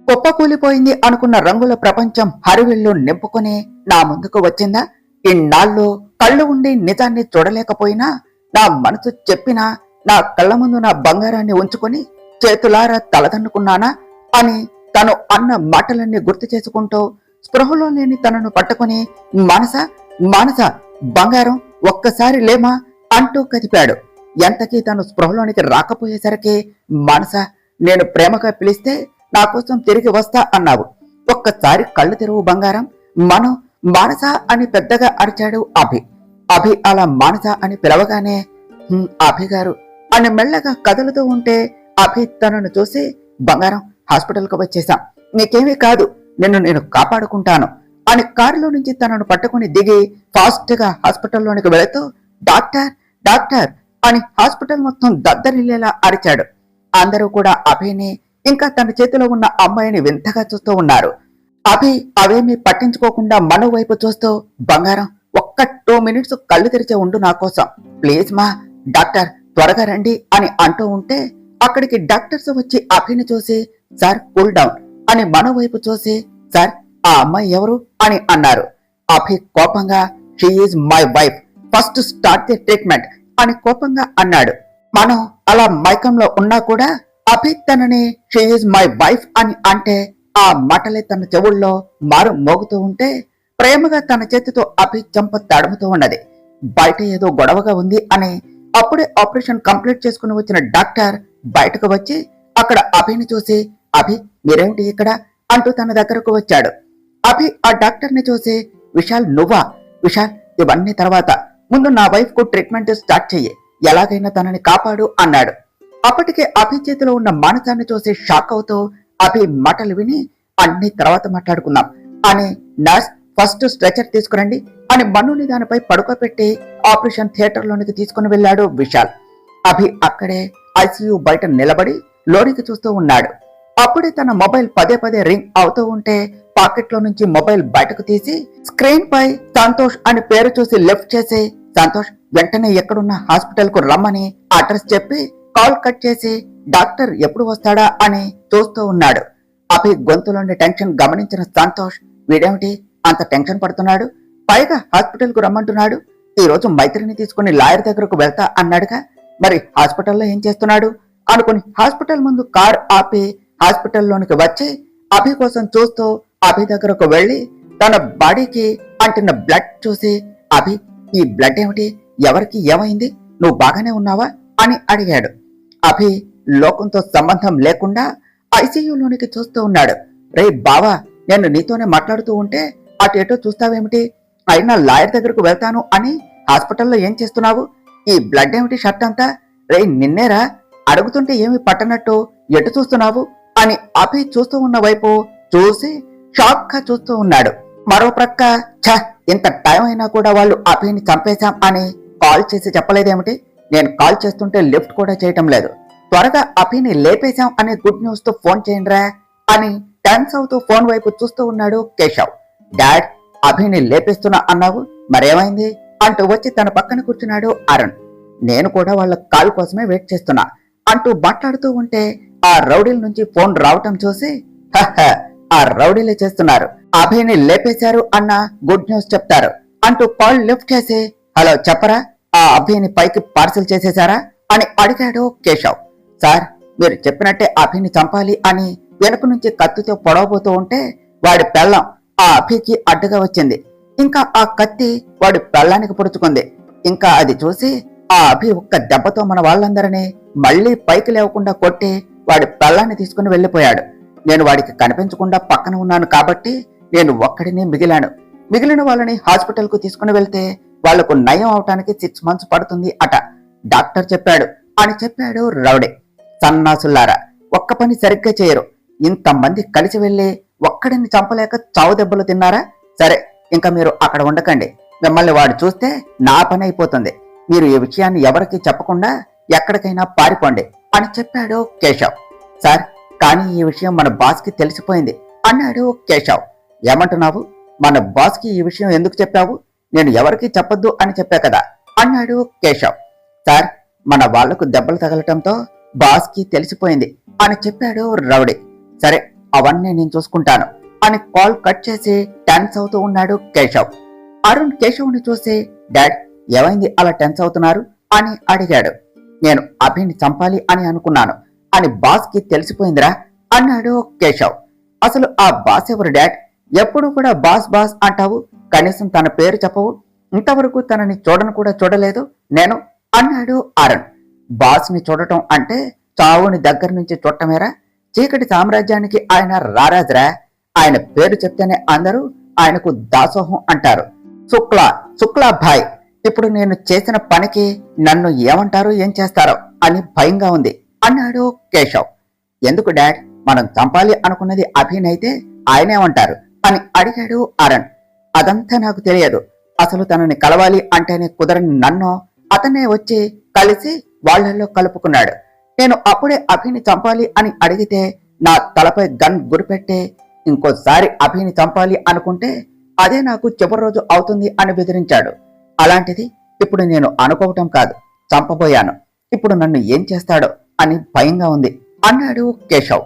కుప్పకూలిపోయింది అనుకున్న రంగుల ప్రపంచం హరివిల్లు నింపుకొని నా ముందుకు వచ్చిందా? ఇన్నాళ్ళు కళ్ళు ఉండి నిజాన్ని చూడలేకపోయినా నా మనసు చెప్పినా నా కళ్ళ ముందు నా బంగారాన్ని ఉంచుకొని చేతులారా తలదన్నుకున్నానా అని తను అన్న మాటలన్నీ గుర్తు చేసుకుంటూ స్పృహలో లేని తనను పట్టుకుని మానస మానస బంగారం ఒక్కసారి లేమా అంటూ కదిపాడు. ఎంతకీ తను స్పృహలోనికి రాకపోయేసరికి, మానస, నేను ప్రేమగా పిలిస్తే నా కోసం తిరిగి వస్తా అన్నావు, ఒక్కసారి కళ్ళు తెరువు బంగారం, మనం మానస అని పెద్దగా అరిచాడు అభి. అభి అలా మానస అని పిలవగానే అభి గారు అని మెల్లగా కదులుతూ ఉంటే అభి తనను చూసి, బంగారం, హాస్పిటల్కి వచ్చేసాం, నీకేమీ కాదు, నేను కాపాడుకుంటాను అని కారులో నుంచి తనను పట్టుకుని దిగి ఫాస్ట్ గా హాస్పిటల్లోనికి వెళుతూ డాక్టర్ డాక్టర్ అని హాస్పిటల్ మొత్తం దద్దరిల్లేలా అరిచాడు. అందరూ కూడా అభిని ఇంకా తన చేతిలో ఉన్న అమ్మాయిని వింతగా చూస్తూ ఉన్నారు. అభి అవేమీ పట్టించుకోకుండా మనో వైపు చూస్తూ, బంగారం, ఒక్క 2 మినిట్స్ కళ్ళు తెరిచే ఉండు నా కోసం ప్లీజ్ మా, డాక్టర్ త్వరగా రండి అని అంటూ ఉంటే అక్కడికి డాక్టర్స్ వచ్చి అభిని చూసి సార్ కూల్ డౌన్ అని మనో వైపు చూసి, సార్ ఆ అమ్మాయి ఎవరు అని అన్నారు. అభి కోపంగా, she is my wife, first start the treatment అని కోపంగా అన్నాడు. మనం అలా మైకంలో ఉన్నా కూడా అభి తనని షీ ఈజ్ మై వైఫ్ అని అంటే ఆ మాటలే తన చెవుల్లో మారు మోగుతూ ఉంటే ప్రేమగా తన చేతితో అభి చెంప తడుముతూ ఉన్నది. బయట ఏదో గొడవగా ఉంది అని అప్పుడే ఆపరేషన్ కంప్లీట్ చేసుకుని వచ్చిన డాక్టర్ బయటకు వచ్చి అక్కడ అభిని చూసి, అభి మీరేమిటి ఇక్కడ అంటూ తన దగ్గరకు వచ్చాడు. అభి ఆ డాక్టర్ ని చూసి, విశాల్ నువ్వా? విశాల్ ఇవన్నీ తర్వాత, ముందు నా వైఫ్ కు ట్రీట్మెంట్ స్టార్ట్ చెయ్యి, ఎలాగైనా తనని కాపాడు అన్నాడు. అప్పటికే అభి చేతిలో ఉన్న మానసాన్ని చూసి షాక్ అవుతూ, అభి మాటలు విని అన్ని తర్వాత మాట్లాడుకుందాం అని నర్స్ ఫస్ట్ స్ట్రెచర్ తీసుకురండి అని మన్నుని దానిపై పడుకోబెట్టి ఆపరేషన్ థియేటర్ లోనికి తీసుకుని వెళ్ళాడు విశాల్. అభి అక్కడే ఐసీయూ బయట నిలబడి లోనికి చూస్తూ ఉన్నాడు. అప్పుడే తన మొబైల్ పదే పదే రింగ్ అవుతూ ఉంటే పాకెట్ లో నుంచి మొబైల్ బయటకు తీసి స్క్రీన్ పై సంతోష్ అని పేరు చూసి లెఫ్ట్ చేసి, సంతోష్ వెంటనే ఎక్కడున్న హాస్పిటల్ కు రమ్మని అడ్రస్ చెప్పి కాల్ కట్ చేసి డాక్టర్ ఎప్పుడు వస్తాడా అని చూస్తూ ఉన్నాడు. అభి గొంతులోని టెన్షన్ గమనించిన సంతోష్, వీడేమిటి అంత టెన్షన్ పడుతున్నాడు, పైగా హాస్పిటల్ కు రమ్మంటున్నాడు, ఈ రోజు మైత్రిని తీసుకుని లాయర్ దగ్గరకు వెళ్తా అన్నాడుగా, మరి హాస్పిటల్లో ఏం చేస్తున్నాడు అనుకుని హాస్పిటల్ ముందు కార్ ఆపి హాస్పిటల్లోనికి వచ్చి అభి కోసం చూస్తూ అభి దగ్గరకు వెళ్లి తన బాడీకి అంటిన బ్లడ్ చూసి, అభి ఈ బ్లడ్ ఏమిటి, ఎవరికి ఏమైంది, నువ్వు బాగానే ఉన్నావా అని అడిగాడు. అభి లోకంతో సంబంధం లేకుండా ఐసీయూలోనికి చూస్తూ ఉన్నాడు. రే బావా, నేను నీతోనే మాట్లాడుతూ ఉంటే అటు ఎటో చూస్తావేమిటి, అయినా లాయర్ దగ్గరకు వెళ్తాను అని హాస్పిటల్లో ఏం చేస్తున్నావు, ఈ బ్లడ్ ఏమిటి షర్ట్ అంతా, రే నిన్నేరా, అడుగుతుంటే ఏమి పట్టనట్టు ఎటు చూస్తున్నావు అని అభి చూస్తూ ఉన్న వైపు చూసి షాక్ గా చూస్తూ ఉన్నాడు. మరో ప్రక్క, ఛ ఇంత టైం అయినా కూడా వాళ్ళు అభిని చంపేశాం అని కాల్ చేసి చెప్పలేదేమిటి, నేను కాల్ చేస్తుంటే లిఫ్ట్ కూడా చేయటం లేదు, త్వరగా అభిని లేపేశాం అనే గుడ్ న్యూస్ తో ఫోన్ చేయండిరా అని టెన్స్ అవుతూ ఫోన్ వైపు చూస్తూ ఉన్నాడు కేశవ్. డాడ్ అభిని లేపేస్తున్నా అన్నావు, మరేమైంది అంటూ వచ్చి తన పక్కన కూర్చున్నాడు అరుణ్. నేను కూడా వాళ్ళ కాల్ కోసమే వెయిట్ చేస్తున్నా అంటూ మాట్లాడుతూ ఉంటే ఆ రౌడీల నుంచి ఫోన్ రావటం చూసి, ఆ రౌడీలే చేస్తున్నారు, అభిని లేపేశారు అన్న గుడ్ న్యూస్ చెప్తారు అంటూ కాల్ లిఫ్ట్ చేసి, హలో చెప్పరా, ఆ అభిని పైకి పార్సల్ చేసేశారా అని అడిగాడు కేశవ్. సార్ మీరు చెప్పినట్టే అభిని చంపాలి అని వెనుక నుంచి కత్తితో పొడవబోతూ ఉంటే వాడి పెళ్ళం ఆ అభికి అడ్డుగా వచ్చింది. ఇంకా ఆ కత్తి వాడి పెళ్ళానికి పొడుచుకుంది. ఇంకా అది చూసి ఆ అభి ఒక్క దెబ్బతో మన వాళ్ళందరినీ మళ్లీ పైకి లేవకుండా కొట్టి వాడి పెళ్ళాన్ని తీసుకుని వెళ్లిపోయాడు. నేను వాడికి కనిపించకుండా పక్కన ఉన్నాను కాబట్టి నేను ఒక్కడిని మిగిలాను. మిగిలిన వాళ్ళని హాస్పిటల్ కు తీసుకుని వెళ్తే వాళ్లకు నయం అవటానికి 6 months పడుతుంది అట డాక్టర్ చెప్పాడు అని చెప్పాడు రౌడీ. సన్నాసుల్లారా, ఒక్క పని సరిగ్గా చేయరు, ఇంతమంది కలిసి వెళ్లి ఒక్కడిని చంపలేక చావు దెబ్బలు తిన్నారా, సరే ఇంకా మీరు అక్కడ ఉండకండి, మిమ్మల్ని వాడు చూస్తే నా పని అయిపోతుంది, మీరు ఈ విషయాన్ని ఎవరికి చెప్పకుండా ఎక్కడికైనా పారిపోండి అని చెప్పాడు కేశవ్. సార్ కానీ ఈ విషయం మన బాస్ కి తెలిసిపోయింది అన్నాడు కేశవ్. ఏమంటున్నావు, మన బాస్ కి ఈ విషయం ఎందుకు చెప్పావు, నేను ఎవరికి చెప్పొద్దు అని చెప్పా కదా అన్నాడు కేశవ్. సార్ మన వాళ్లకు దెబ్బలు తగలటంతో బాస్ కి తెలిసిపోయింది అని చెప్పాడు రౌడీ. సరే అవన్నీ నేను చూసుకుంటాను అని కాల్ కట్ చేసి టెన్స్ అవుతూ ఉన్నాడు కేశవ్. అరుణ్ కేశవ్ని చూసి, డాడ్ ఏమైంది అలా టెన్స్ అవుతున్నారు అని అడిగాడు. నేను అభిని చంపాలి అని అనుకున్నాను అని బాస్ కి తెలిసిపోయిందిరా అన్నాడు కేశవ్. అసలు ఆ బాస్ ఎవరు డాడ్, ఎప్పుడు కూడా బాస్ బాస్ అంటావు, కనీసం తన పేరు చెప్పవు, ఇంతవరకు తనని చూడను కూడా చూడలేదు నేను అన్నాడు అరుణ్. బాస్ ని చూడటం అంటే చావుని దగ్గర నుంచి చూడటమేరా, చీకటి సామ్రాజ్యానికి ఆయన రారాజరా, ఆయన పేరు చెప్తేనే అందరూ ఆయనకు దాసోహం అంటారు. శుక్లా భాయ్, ఇప్పుడు నేను చేసిన పనికి నన్ను ఏమంటారో ఏం చేస్తారో అని భయంగా ఉంది అన్నాడు కేశవ్. ఎందుకు డాడ్, మనం చంపాలి అనుకున్నది అభినైతే ఆయనేమంటారు అని అడిగాడు అరుణ్. అదంతా నాకు తెలియదు, అసలు తనని కలవాలి అంటేనే కుదరని నన్ను అతనే వచ్చి కలిసి వాళ్లలో కలుపుకున్నాడు. నేను అప్పుడే అభిని చంపాలి అని అడిగితే నా తలపై గన్ గురిపెట్టి ఇంకోసారి అభిని చంపాలి అనుకుంటే అదే నాకు చివరి రోజు అవుతుంది అని బెదిరించాడు. అలాంటిది ఇప్పుడు నేను అనుకోవటం కాదు, చంపబోయాను, ఇప్పుడు నన్ను ఏం చేస్తాడో అని భయంగా ఉంది అన్నాడు కేశవ్.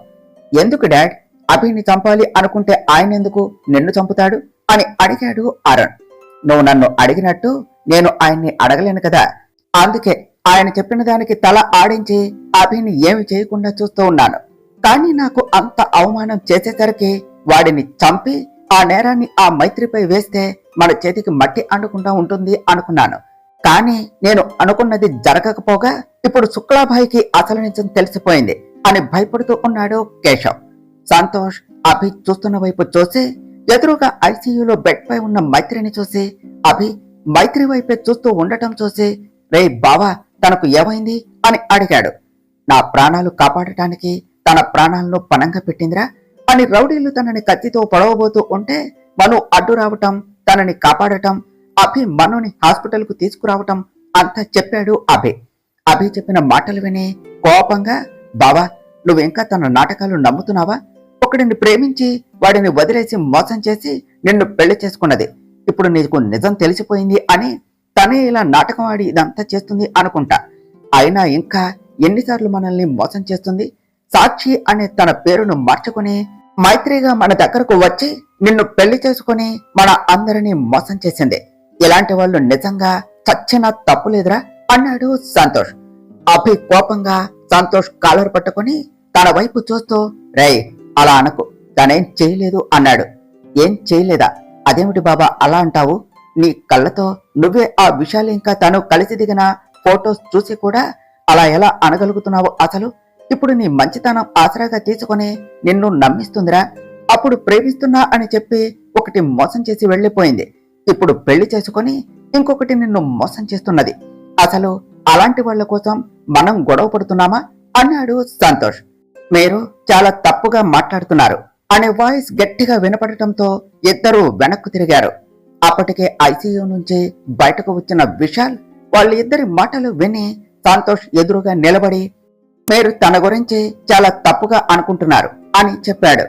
ఎందుకు డాడ్? అభిని చంపాలి అనుకుంటే ఆయన ఎందుకు నిన్ను చంపుతాడు అని అడిగాడు అరుణ్. నువ్వు నన్ను అడిగినట్టు నేను ఆయన్ని అడగలేను కదా, అందుకే ఆయన చెప్పిన దానికి తల ఆడించి అభిని ఏమి చేయకుండా చూస్తూ ఉన్నాను. కానీ నాకు అంత అవమానం చేసేసరికి వాడిని చంపి ఆ నేరాన్ని ఆ మైత్రిపై వేస్తే మన చేతికి మట్టి అంటకుండా ఉంటుంది అనుకున్నాను. కానీ నేను అనుకున్నది జరగకపోగా ఇప్పుడు శుక్లాభాయికి అసలు నిజం తెలిసిపోయింది అని భయపడుతూ ఉన్నాడు కేశవ్. సంతోష్ అభి చూస్తున్న వైపు చూసి ఎదురుగా ఐసీయూలో బెడ్ పై ఉన్న మైత్రిని చూసి అభి మైత్రి వైపే చూస్తూ ఉండటం చూసి, రే బావా, తనకు ఏమైంది అని అడిగాడు. నా ప్రాణాలు కాపాడటానికి తన ప్రాణాలను పణంగా పెట్టిందిరా అని రౌడీలు తనని కత్తితో పొడవబోతూ ఉంటే మను అడ్డు రావటం, తనని కాపాడటం, అభి మనుని హాస్పిటల్ కు తీసుకురావటం అంతా చెప్పాడు అభి. అభి చెప్పిన మాటలు విని కోపంగా, బావా, నువ్వింకా తన నాటకాలు నమ్ముతున్నావా? ఒకడిని ప్రేమించి వాడిని వదిలేసి మోసం చేసి నిన్ను పెళ్లి చేసుకున్నది ఇప్పుడు నీకు నిజం తెలిసిపోయింది అని తనే ఇలా నాటకం ఆడి ఇదంతా చేస్తుంది అనుకుంటా. అయినా ఇంకా ఎన్నిసార్లు మనల్ని మోసం చేస్తుంది? సాక్షి అనే తన పేరును మార్చుకుని మైత్రిగా మన దగ్గరకు వచ్చి నిన్ను పెళ్లి చేసుకుని మన అందరినీ మోసం చేసింది. ఇలాంటి వాళ్ళు నిజంగా చచ్చినా తప్పులేదురా అన్నాడు సంతోష్. అభి కోపంగా సంతోష్ కాలర్ పట్టుకుని తన వైపు చూస్తూ, రేయ్ అలా అనకు, తనేం చేయలేదు అన్నాడు. ఏం చేయలేదా? అదేమిటి బాబా అలా అంటావు? నీ కళ్ళతో నువ్వే ఆ విషయాలు ఇంకా తను కలిసి దిగిన ఫోటోస్ చూసి కూడా అలా ఎలా అనగలుగుతున్నావు? అసలు ఇప్పుడు నీ మంచితనం ఆసరాగా తీసుకుని నిన్ను నమ్మిస్తుందిరా. అప్పుడు ప్రేమిస్తున్నా అని చెప్పి ఒకటి మోసం చేసి వెళ్లిపోయింది, ఇప్పుడు పెళ్లి చేసుకుని ఇంకొకటి నిన్ను మోసం చేస్తున్నది. అసలు అలాంటి వాళ్ల కోసం మనం గొడవ పడుతున్నామా అన్నాడు సంతోష్. మీరు చాలా తప్పుగా మాట్లాడుతున్నారు అనే వాయిస్ గట్టిగా వినపడటంతో ఇద్దరూ వెనక్కు తిరిగారు. అప్పటికే ఐసీయూ నుంచి బయటకు వచ్చిన విశాల్ వాళ్ళ ఇద్దరి మాటలు విని సంతోష్ ఎదురుగా నిలబడి, మీరు తన గురించి చాలా తప్పుగా అనుకుంటున్నారు అని చెప్పాడు.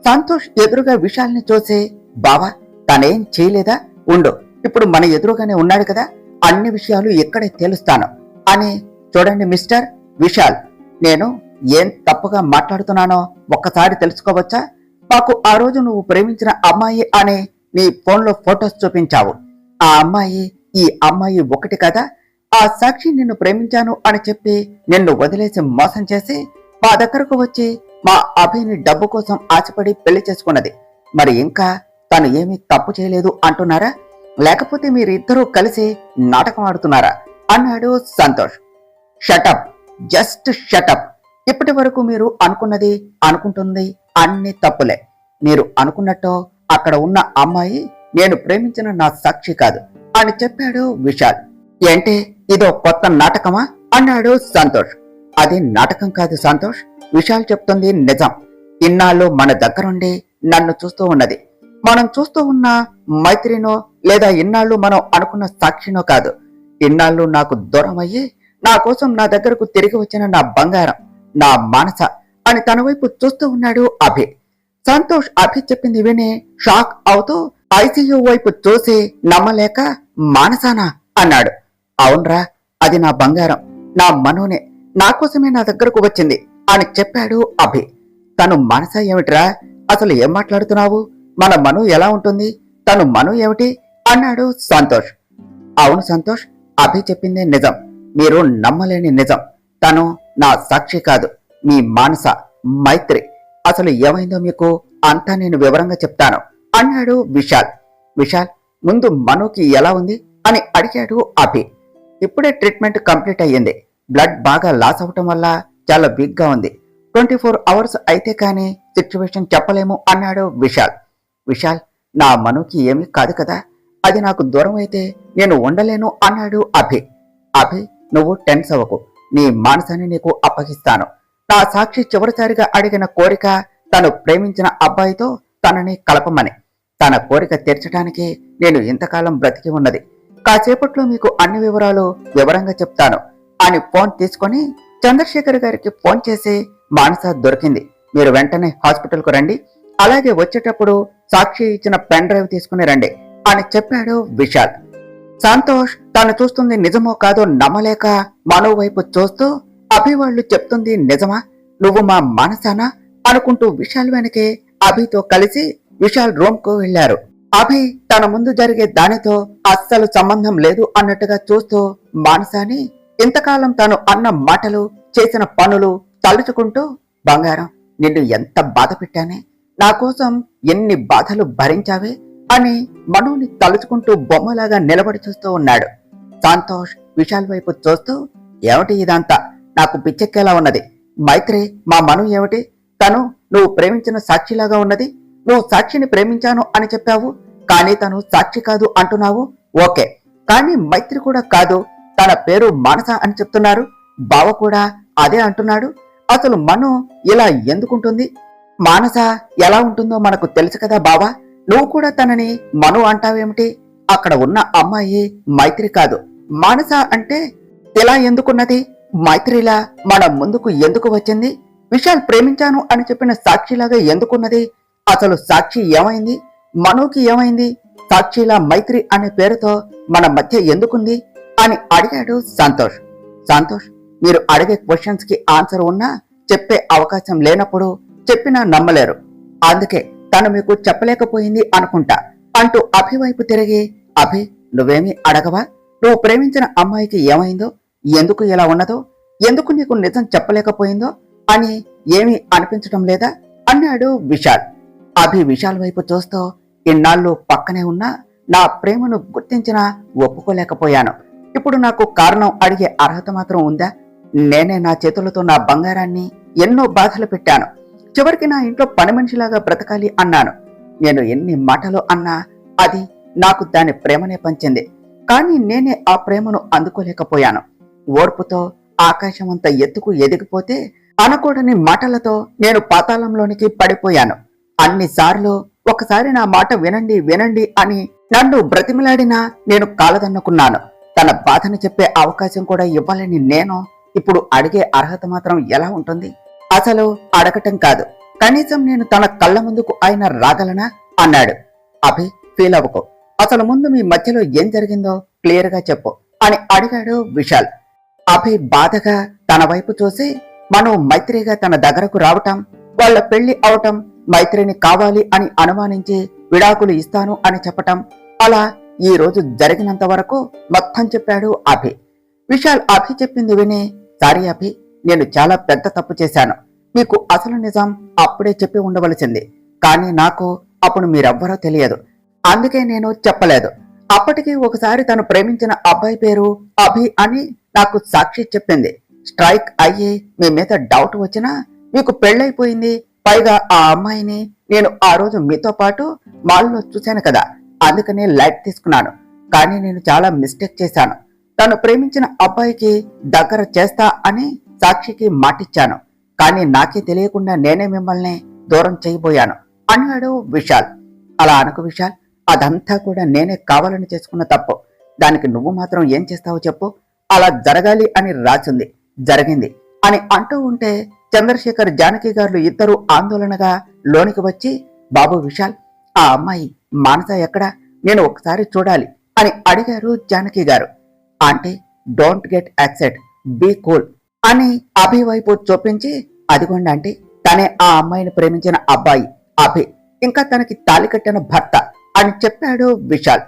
సంతోష్ ఎదురుగా విశాల్ని చూసి, బావా, తనేం చేయలేదా? ఉండు, ఇప్పుడు మన ఎదురుగానే ఉన్నాడు కదా, అన్ని విషయాలు ఇక్కడే తెలుస్తాను అని. చూడండి మిస్టర్ విశాల్, నేను ఏం తప్పుగా మాట్లాడుతున్నానో ఒక్కసారి తెలుసుకోవచ్చా? మాకు ఆ రోజు నువ్వు ప్రేమించిన అమ్మాయి అనే నీ ఫోన్లో ఫొటోస్ చూపించావు. ఆ అమ్మాయి ఈ అమ్మాయి ఒకటి కదా? ఆ సాక్షి నిన్ను ప్రేమించాను అని చెప్పి నిన్ను వదిలేసి మోసం చేసి మా దగ్గరకు వచ్చి మా అభిని డబ్బు కోసం ఆశపడి పెళ్లి చేసుకున్నది. మరి ఇంకా తను ఏమీ తప్పు చేయలేదు అంటున్నారా, లేకపోతే మీరిద్దరూ కలిసి నాటకం ఆడుతున్నారా అన్నాడు సంతోష్. Shut up, just shut up. ఇప్పటి వరకు మీరు అనుకున్నది అనుకుంటుంది అన్ని తప్పులే. మీరు అనుకున్నట్టు అక్కడ ఉన్న అమ్మాయి నేను ప్రేమించిన నా సాక్షి కాదు అని చెప్పాడు విశాల్. ఏంటి, ఇదో కొత్త నాటకమా అన్నాడు సంతోష్. అది నాటకం కాదు సంతోష్, విశాల్ చెప్తుంది నిజం. ఇన్నాళ్ళు మన దగ్గరుండి నన్ను చూస్తూ ఉన్నది మనం చూస్తూ ఉన్న మైత్రినో లేదా ఇన్నాళ్ళు మనం అనుకున్న సాక్షినో కాదు. ఇన్నాళ్ళు నాకు దూరం అయ్యి నా కోసం నా దగ్గరకు తిరిగి వచ్చిన నా బంగారం, నా మానస అని తన వైపు చూస్తూ ఉన్నాడు అభి. సంతోష్ అభి చెప్పింది విని షాక్ అవుతూ ఐసీయూ వైపు చూసి నమ్మలేక, మానసానా అన్నాడు. అవునరా, అది నా బంగారం, నా మనోనే, నా కోసమే నా దగ్గరకు వచ్చింది అని చెప్పాడు అభి. తను మనస ఏమిట్రా? అసలు ఏం మాట్లాడుతున్నావు? మన మను ఎలా ఉంటుంది? తను మను ఏమిటి అన్నాడు సంతోష్. అవును సంతోష్, అభి చెప్పిందే నిజం, మీరు నమ్మలేని నిజం. తను నా సాక్షి కాదు, మీ మానస, మైత్రి. అసలు ఏమైందో మీకు అంతా నేను వివరంగా చెప్తాను అన్నాడు విశాల్. విశాల్, ముందు మనుకి ఎలా ఉంది అని అడిగాడు అభి. ఇప్పుడే ట్రీట్మెంట్ కంప్లీట్ అయ్యింది, బ్లడ్ బాగా లాస్ అవటం వల్ల చాలా వీక్ గా ఉంది. 24 అవర్స్ అయితే కానీ సిచ్యువేషన్ చెప్పలేము అన్నాడు విశాల్. విశాల్, నా మనుకి ఏమీ కాదు కదా, అది నాకు దూరం అయితే నేను ఉండలేను అన్నాడు అభి. అభి, నువ్వు టెన్స్ అవ్వకు, నీ మానసాన్ని నీకు అప్పగిస్తాను. నా సాక్షి చివరిసారిగా అడిగిన కోరిక తను ప్రేమించిన అబ్బాయితో తనని కలపమని. తన కోరిక తీర్చడానికి నేను ఇంతకాలం బ్రతికి ఉన్నది. కాసేపట్లో మీకు అన్ని వివరాలు వివరంగా చెప్తాను అని ఫోన్ తీసుకొని చంద్రశేఖర్ గారికి ఫోన్ చేసి, మానస దొరికింది, మీరు వెంటనే హాస్పిటల్ కు రండి, అలాగే వచ్చేటప్పుడు సాక్షి ఇచ్చిన పెన్ డ్రైవ్ తీసుకుని రండి అని చెప్పాడు విశాల్. సంతోష్ తను చూస్తుంది నిజమో కాదో నమ్మలేక మరో వైపు చూస్తూ, అభి వాళ్ళు చెప్తుంది నిజమా? నువ్వు మా మానసానా అనుకుంటూ విశాల్ వెనకే అభితో కలిసి విశాల్ రూమ్ కు వెళ్లారు. అభి తన ముందు జరిగే దానితో అస్సలు సంబంధం లేదు అన్నట్టుగా చూస్తూ మానసాని ఇంతకాలం తను అన్న మాటలు చేసిన పనులు తలుచుకుంటూ, బంగారం, నిన్ను ఎంత బాధ పెట్టానే, నా కోసం ఎన్ని బాధలు భరించావే అని మనుని తలుచుకుంటూ బొమ్మలాగా నిలబడి చూస్తూ ఉన్నాడు. సంతోష్ విశాల్ వైపు చూస్తూ, ఏమిటి ఇదంతా, నాకు పిచ్చెక్కేలా ఉన్నది. మైత్రి మా మను ఏమిటి, తను నువ్వు ప్రేమించిన సాక్షిలాగా ఉన్నది. నువ్వు సాక్షిని ప్రేమించాను అని చెప్పావు, కానీ తను సాక్షి కాదు అంటున్నావు. ఓకే, కానీ మైత్రి కూడా కాదు, తన పేరు మానస అని చెప్తున్నారు. బావ కూడా అదే అంటున్నాడు. అసలు మను ఇలా ఎందుకుంటుంది? మానస ఎలా ఉంటుందో మనకు తెలుసు కదా బావా. నువ్వు కూడా తనని మను అంటావేమిటి? అక్కడ ఉన్న అమ్మాయి మైత్రి కాదు, మానస అంటే ఇలా ఎందుకున్నది? మైత్రిలా మన ముందుకు ఎందుకు వచ్చింది? విశాల్ ప్రేమించాను అని చెప్పిన సాక్షిలాగా ఎందుకున్నది? అసలు సాక్షి ఏమైంది? మనుకి ఏమైంది? సాక్షిలా మైత్రి అనే పేరుతో మన మధ్య ఎందుకుంది అని అడిగాడు సంతోష్. సంతోష్, మీరు అడిగే క్వశ్చన్స్ కి ఆన్సర్ ఉన్నా చెప్పే అవకాశం లేనప్పుడు చెప్పినా నమ్మలేరు. అందుకే తను మీకు చెప్పలేకపోయింది అనుకుంటా అంటూ అభి వైపు తిరిగి, అభి, నువ్వేమీ అడగవా? నువ్వు ప్రేమించిన అమ్మాయికి ఏమైందో, ఎందుకు ఇలా ఉన్నదో, ఎందుకు నీకు నిజం చెప్పలేకపోయిందో అని ఏమీ అనిపించటం లేదా అన్నాడు విశాల్. అభి విశాల్ వైపు చూస్తూ, ఇన్నాళ్ళు పక్కనే ఉన్నా నా ప్రేమను గుర్తించినా ఒప్పుకోలేకపోయాను. ఇప్పుడు నాకు కారణం అడిగే అర్హత మాత్రం ఉందా? నేనే నా చేతులతో నా బంగారాన్ని ఎన్నో బాధలు పెట్టాను. చివరికి నా ఇంట్లో పని మనిషిలాగా బ్రతకాలి అన్నాను. నేను ఎన్ని మాటలు అన్నా అది నాకు దాని ప్రేమనే పంచింది. కానీ నేనే ఆ ప్రేమను అందుకోలేకపోయాను. ఓర్పుతో ఆకాశమంత ఎత్తుకు ఎదిగిపోతే అనకూడని మాటలతో నేను పాతాళంలోనికి పడిపోయాను. అన్నిసార్లు ఒకసారి నా మాట వినండి వినండి అని నన్ను బ్రతిమిలాడినా నేను కాలదన్నుకున్నాను. తన బాధను చెప్పే అవకాశం కూడా ఇవ్వాలని నేను ఇప్పుడు అడిగే అర్హత మాత్రం ఎలా ఉంటుంది? అసలు అడగటం కాదు, కనీసం నేను తన కళ్ళ ముందుకు ఆయన రాగలనా అన్నాడు. అభి, ఫీల్ అవ్వకు, అసలు ముందు మీ మధ్యలో ఏం జరిగిందో క్లియర్ గా చెప్పు అని అడిగాడు విశాల్. అభి బాధగా తన వైపు చూసి, మనం మైత్రిగా తన దగ్గరకు రావటం, వాళ్ళ పెళ్లి అవటం, మైత్రిని కావాలి అని అనుమానించి విడాకులు ఇస్తాను అని చెప్పటం, అలా ఈ రోజు జరిగినంత వరకు మొత్తం చెప్పాడు అభి. విశాల్ అభి చెప్పింది విని, సారీ అభి, నేను చాలా పెద్ద తప్పు చేశాను. మీకు అసలు నిజం అప్పుడే చెప్పి ఉండవలసింది. కానీ నాకు అప్పుడు మీరెవ్వరో తెలియదు, అందుకే నేను చెప్పలేదు. అప్పటికి ఒకసారి తను ప్రేమించిన అబ్బాయి పేరు అభి అని నాకు సాక్షి చెప్పింది. స్ట్రైక్ అయ్యి మీ మీద డౌట్ వచ్చినా మీకు పెళ్ళైపోయింది. పైగా ఆ అమ్మాయిని నేను ఆ రోజు మీతో పాటు మాల్లో చూశాను కదా, అందుకనే లైట్ తీసుకున్నాను. కానీ నేను చాలా మిస్టేక్ చేశాను. తను ప్రేమించిన అబ్బాయికి దగ్గర చేస్తా అని సాక్షికి మాటిచ్చాను. కానీ నాకే తెలియకుండా నేనే మిమ్మల్ని దూరం చేయబోయాను అన్నాడు విశాల్. అలా అనకు విశాల్, అదంతా కూడా నేనే కావాలని చేసుకున్న తప్పు. దానికి నువ్వు మాత్రం ఏం చేస్తావో చెప్పు. అలా జరగాలి అని రాసింది, జరిగింది అని అంటూ ఉంటే చంద్రశేఖర్, జానకి గారు ఇద్దరు ఆందోళనగా లోనికి వచ్చి, బాబు విశాల్, ఆ అమ్మాయి మానస ఎక్కడా? నేను ఒకసారి చూడాలి అని అడిగారు జానకి గారు. Aunty, don't get upset, be cool అని అభి వైపు చూపించి, అదిగోండి ఆంటీ, తనే ఆ అమ్మాయిని ప్రేమించిన అబ్బాయి అభి, ఇంకా తనకి తాళి కట్టిన భర్త అని చెప్పాడు విశాల్.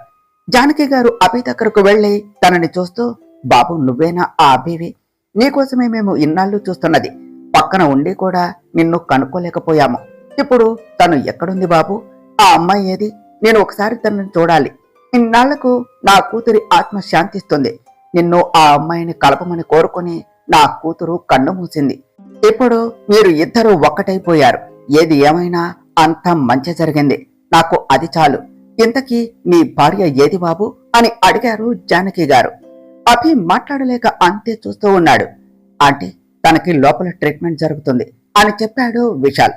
జానకి గారు అభి దగ్గరకు వెళ్లి తనని చూస్తూ, బాబు నువ్వేనా ఆ అభివి? నీకోసమే మేము ఇన్నాళ్ళు చూస్తున్నది. పక్కన ఉండి కూడా నిన్ను కనుక్కోలేకపోయాము. ఇప్పుడు తను ఎక్కడుంది బాబు? ఆ అమ్మాయి ఏది? నేను ఒకసారి తనని చూడాలి. ఇన్నాళ్లకు నా కూతురి ఆత్మ శాంతిస్తుంది. నిన్ను ఆ అమ్మాయిని కలపమని కోరుకుని నా కూతురు కన్ను మూసింది. ఇప్పుడు మీరు ఇద్దరు ఒక్కటైపోయారు. ఏది ఏమైనా అంతా మంచి జరిగింది. నాకు అది చాలు. ఇంతకీ మీ భార్య ఏది బాబు అని అడిగారు జానకి గారు. అభి మాట్లాడలేక అంతే చూస్తూ ఉన్నాడు. ఆంటీ, తనకి లోపల ట్రీట్మెంట్ జరుగుతుంది అని చెప్పాడు విశాల్.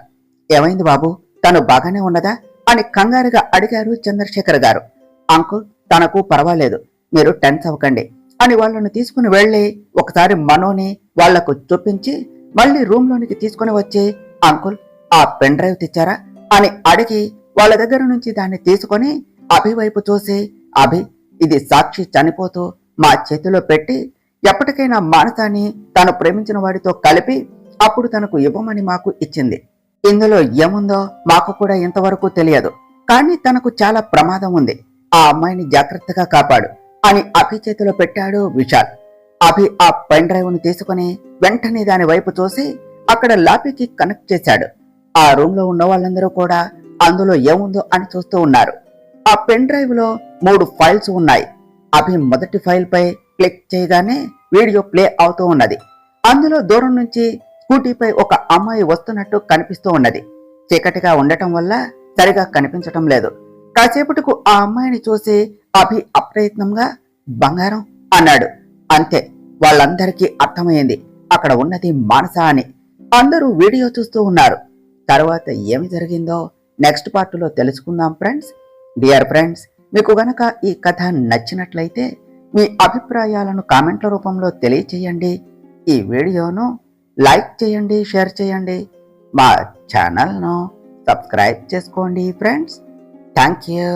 ఏమైంది బాబు, తను బాగానే ఉన్నదా అని కంగారుగా అడిగారు చంద్రశేఖర్ గారు. అంకుల్, తనకు పర్వాలేదు, మీరు టెన్స్ అవ్వకండి అని వాళ్ళను తీసుకుని వెళ్లి ఒకసారి మనోని వాళ్లకు చూపించి మళ్ళీ రూమ్ లోనికి తీసుకుని వచ్చి, అంకుల్, ఆ పెన్ డ్రైవ్ తెచ్చారా అని అడిగి వాళ్ళ దగ్గర నుంచి దాన్ని తీసుకొని అభి వైపు చూసి, అభి, ఇది సాక్షి చనిపోతూ మా చేతిలో పెట్టి ఎప్పటికైనా మానసాన్ని తను ప్రేమించిన వాడితో కలిపి అప్పుడు తనకు ఇవ్వమని మాకు ఇచ్చింది. ఇందులో ఏముందో మాకు కూడా ఇంతవరకు తెలియదు, కానీ తనకు చాలా ప్రమాదం ఉంది. ఆ అమ్మాయిని జాగ్రత్తగా కాపాడు అని అభి చేతిలో పెట్టాడు విశాల్. అభి ఆ పెన్ డ్రైవ్ ను తీసుకుని వెంటనే దాని వైపు చూసి అక్కడ లాపీకి కనెక్ట్ చేశాడు. ఆ రూమ్ లో ఉన్న వాళ్ళందరూ కూడా అందులో ఏముందో అని చూస్తూ ఉన్నారు. ఆ పెన్ డ్రైవ్ లో 3 ఫైల్స్ ఉన్నాయి. అభి మొదటి ఫైల్ పై క్లిక్ చేయగానే వీడియో ప్లే అవుతూ ఉన్నది. అందులో దూరం నుంచి స్కూటీపై ఒక అమ్మాయి వస్తున్నట్టు కనిపిస్తూ ఉన్నది. చీకటిగా ఉండటం వల్ల సరిగా కనిపించటం లేదు. కాసేపటికు ఆ అమ్మాయిని చూసి అభి అప్రయత్నంగా బంగారం అన్నాడు. అంతే, వాళ్ళందరికీ అర్థమైంది అక్కడ ఉన్నది మానస అని. అందరూ వీడియో చూస్తూ ఉన్నారు. తర్వాత ఏమి జరిగిందో నెక్స్ట్ పార్ట్లో తెలుసుకుందాం ఫ్రెండ్స్. డియర్ ఫ్రెండ్స్, మీకు గనక ఈ కథ నచ్చినట్లయితే మీ అభిప్రాయాలను కామెంట్ల రూపంలో తెలియచేయండి. ఈ వీడియోను లైక్ చేయండి, షేర్ చేయండి. మా ఛానల్ను సబ్స్క్రైబ్ చేసుకోండి ఫ్రెండ్స్. Thank you.